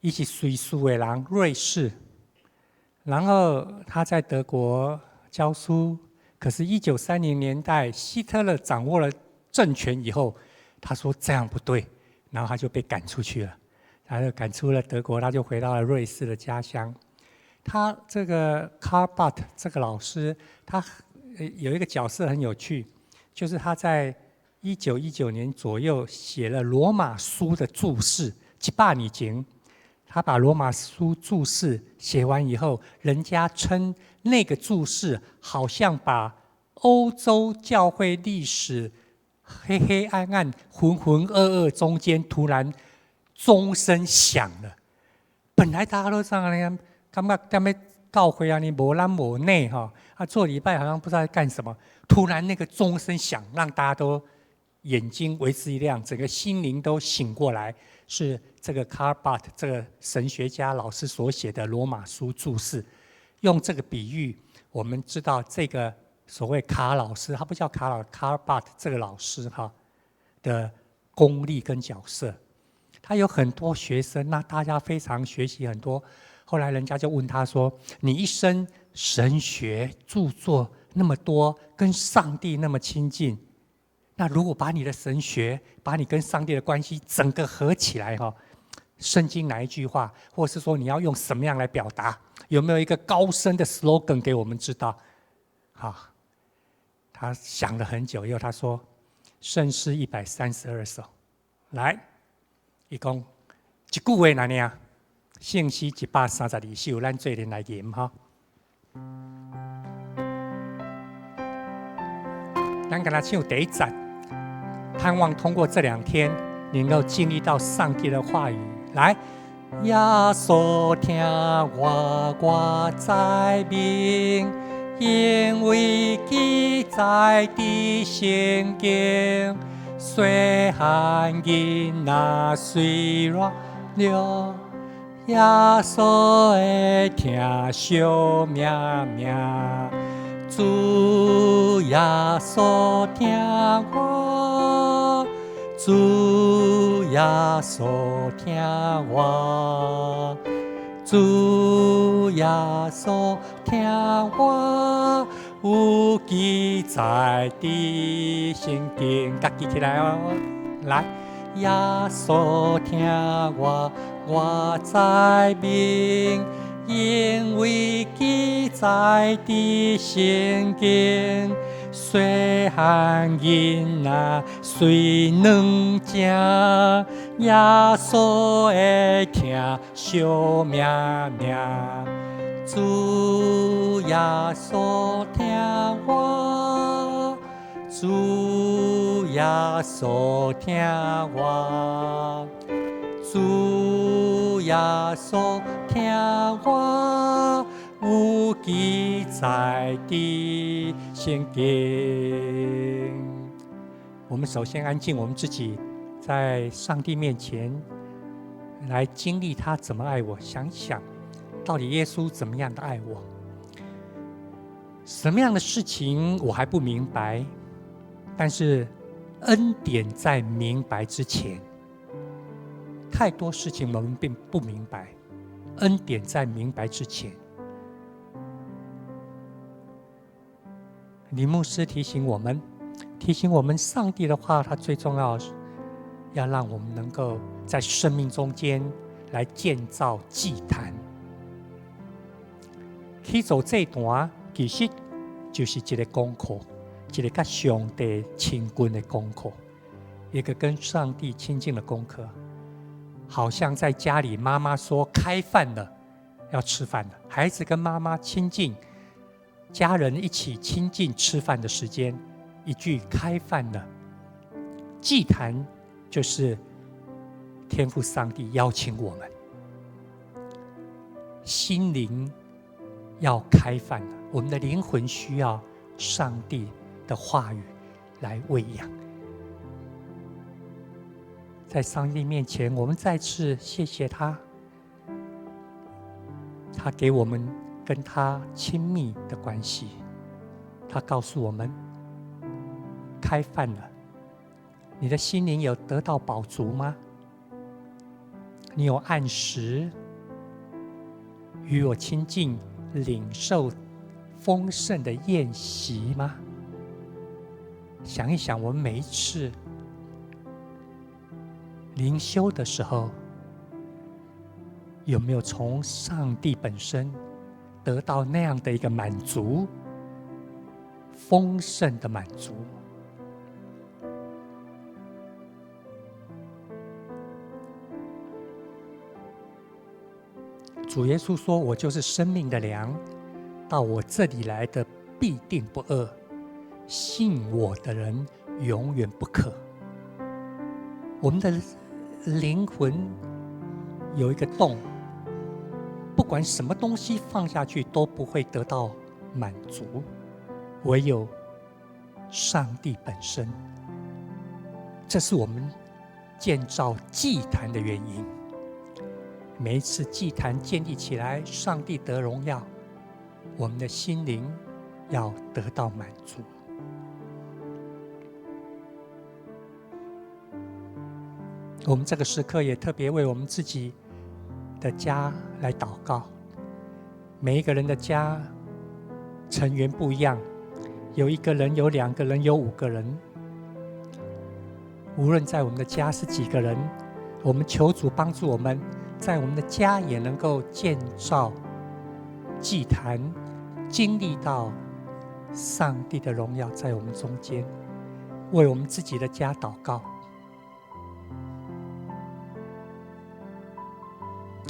是瑞士的人，瑞士。然后他在德国教书，可是1930年代希特勒掌握了政权以后，他说这样不对，然后他就被赶出去了，他就赶出了德国，他就回到了瑞士的家乡。他这个 Karl Barth 这个老师，他有一个角色很有趣，就是他在1919年左右写了罗马书的注释，100年前。他把罗马书注释写完以后，人家称那个注释好像把欧洲教会历史黑黑暗暗、浑浑噩噩中间突然钟声响了。本来大家都这样，感觉在那教会啊，你没男没内哈，做礼拜好像不知道在干什么。突然那个钟声响，让大家都眼睛为之一亮，整个心灵都醒过来。是这个 Karl Barth 这个神学家老师所写的罗马书注释，用这个比喻，我们知道这个所谓卡老师，他不叫Karl Barth 这个老师哈的功力跟角色。他有很多学生，那大家非常学习很多。后来人家就问他说：“你一生神学著作那么多，跟上帝那么亲近，那如果把你的神学，把你跟上帝的关系整个合起来哈，圣经哪一句话，或是说你要用什么样来表达？有没有一个高深的 slogan 给我们知道？”好，他想了很久以后，他说：“圣诗132首，来。”伊讲一句话哪呢？圣诗132首，咱做人来吟哈。咱跟他唱第一节，盼望通过这2天，能够经历到上帝的话语。来，耶稣听我在明，因为记载的圣经。虽汉人那虽软弱，耶稣会听小命命。主耶稣听我，主耶稣听我，主耶稣听我。有记载的圣经，家己起来哦！来，耶稣听我在明，因为记载的圣经，虽汉人啊，虽软正，耶稣会听小命命。主耶稣听我，主耶稣听我，主耶稣听我，有记载的圣经。我们首先安静我们自己，在上帝面前来经历他怎么爱我，想想。到底耶稣怎么样的爱我？什么样的事情我还不明白？但是恩典在明白之前，太多事情我们并不明白。恩典在明白之前，李牧师提醒我们，上帝的话，他最重要要让我们能够在生命中间来建造祭坛。去做这段，其实就是一个功课，一个跟上帝亲近的功课，一个跟上帝亲近的功课。好像在家里，妈妈说开饭了，要吃饭了，孩子跟妈妈亲近，家人一起亲近吃饭的时间，一句开饭了。祭坛就是天父上帝邀请我们，心灵要开饭了，我们的灵魂需要上帝的话语来喂养。在上帝面前，我们再次谢谢他，他给我们跟他亲密的关系。他告诉我们，开饭了，你的心灵有得到饱足吗？你有按时与我亲近，领受丰盛的宴席吗？想一想，我们每一次灵修的时候，有没有从上帝本身得到那样的一个满足，丰盛的满足？主耶稣说：“我就是生命的粮，到我这里来的必定不饿，信我的人永远不渴。”我们的灵魂有一个洞，不管什么东西放下去都不会得到满足，唯有上帝本身。这是我们建造祭坛的原因。每一次祭坛建立起来，上帝得荣耀，我们的心灵要得到满足。我们这个时刻也特别为我们自己的家来祷告。每一个人的家成员不一样，有1个人，有2个人，有5个人。无论在我们的家是几个人，我们求主帮助我们，在我们的家也能够建造祭坛，经历到上帝的荣耀在我们中间，为我们自己的家祷告，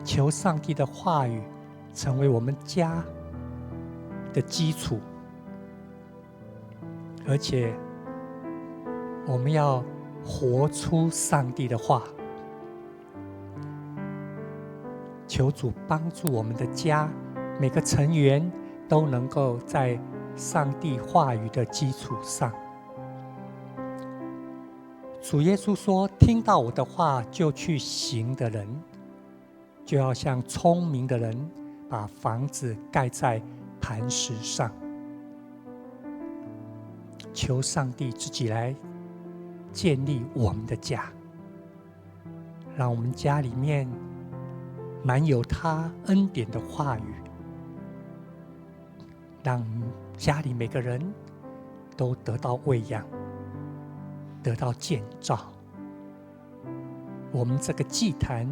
求上帝的话语成为我们家的基础，而且我们要活出上帝的话。求主帮助我们的家每个成员都能够在上帝话语的基础上。主耶稣说，听到我的话就去行的人，就要像聪明的人把房子盖在磐石上。求上帝自己来建立我们的家，让我们家里面满有他恩典的话语，让家里每个人都得到喂养，得到建造。我们这个祭坛，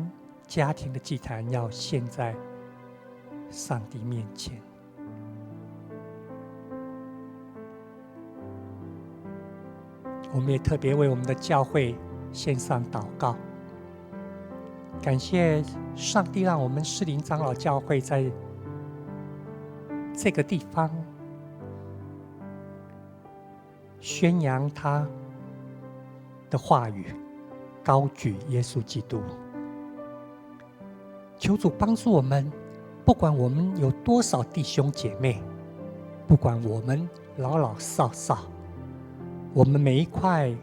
家庭的祭坛，要献在上帝面前。我们也特别为我们的教会献上祷告，感谢上帝让我们士林长老教会在这个地方宣扬他的话语，高举耶稣基督。求主帮助我们，不管我们有多少弟兄姐妹，不管我们老老少少，我们每一块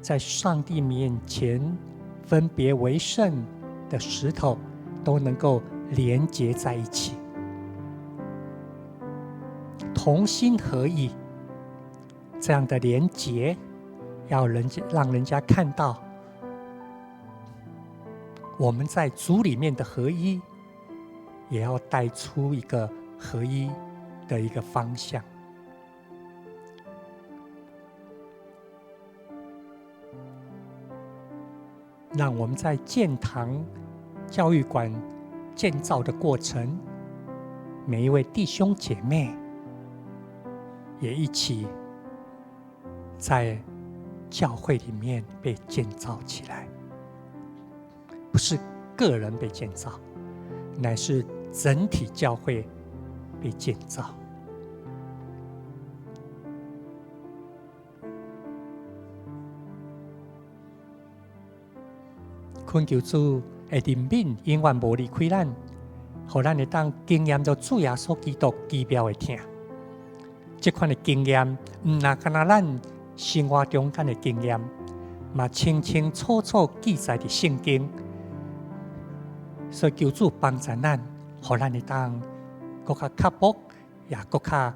在上帝面前分别为圣的石头都能够连结在一起，同心合意。这样的连结要让人家看到我们在主里面的合一，也要带出一个合一的一个方向。让我们在建堂教育馆建造的过程，每一位弟兄姐妹也一起在教会里面被建造起来，不是个人被建造，乃是整体教会被建造。恳求主的怜悯永远无离开咱，让咱会当经验到主耶稣基督奇妙的疼。这款的经验，唔那干那咱生活中间的经验，嘛清清楚楚记载伫圣经。所以求主帮助咱，让咱会当更加刻薄，也更加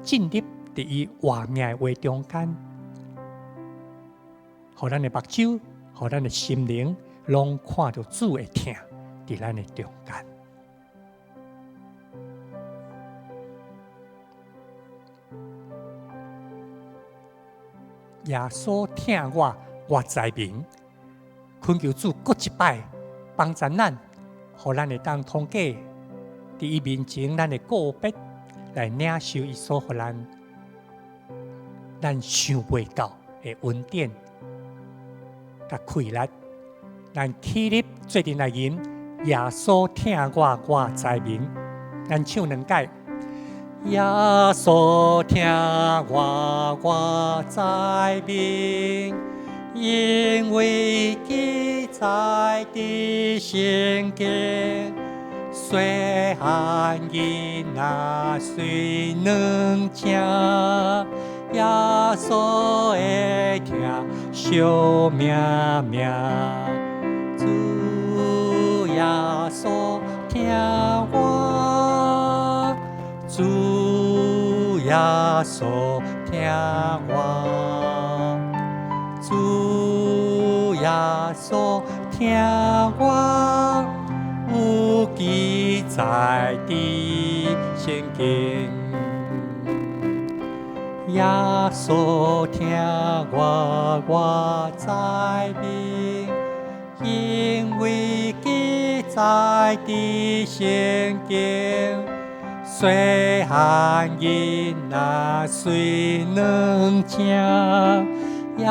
进入伫伊活命的话中间，让咱的目睭，让咱的心灵，拢看到主的疼伫咱的中间。耶稣疼我，我知明。恳求主各一摆帮助咱，让咱会当通过伫伊面前咱的告别，来领受伊所予咱想袂到的恩典甲快乐。咱起立做阵来吟，耶稣疼我，我知明。咱唱2解。耶稣疼我，我知明，因为记载的圣经，细汉囡仔虽软正，耶稣会疼惜命命。主耶稣疼我，主耶稣疼我，主耶稣所听我有记载的圣经。耶稣听我在明，因为记载的圣经。虽含因那虽能听，耶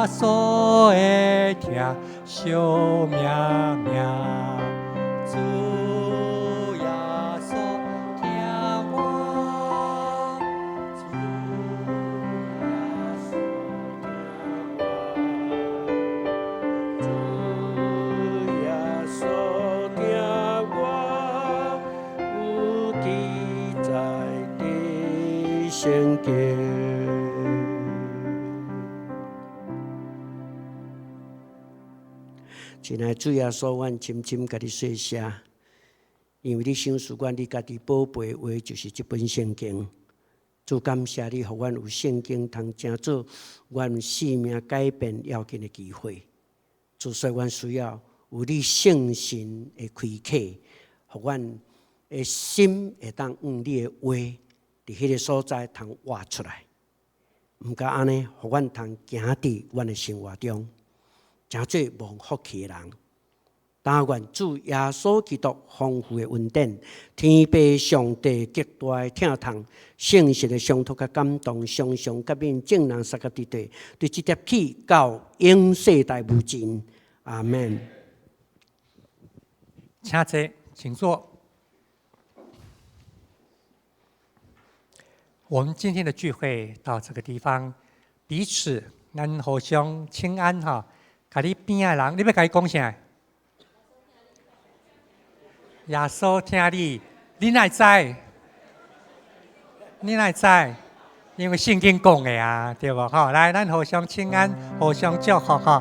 稣会听小命命。主耶稣听我，主耶稣听我，主耶稣听我，有记载的圣经。亲爱的主耶稣，阮深深甲你谢谢，因为你赏赐阮你家己宝贝话，就是这本圣经。主感谢你，互阮有圣经通成做阮生命改变要紧的机会。主说，阮需要有你圣神的开启，互阮的心会当用你的话，伫迄个所在通活出来。毋敢安尼，互阮通行伫阮的生活中。真做无福气的人，但愿主耶稣基督丰富的恩典，天父上帝极大的疼痛，圣实的相托甲感动，常常甲恁正人三个伫地，对这粒起到永世代无尽。阿门。请坐，请坐。我们今天的聚会到这个地方，彼此咱互相请安哈。甲你边仔人，你要甲伊讲啥？耶稣听你，你哪会知？你哪会知？因为圣经讲的啊，对无？吼，来，咱互相请安，互相祝福吼。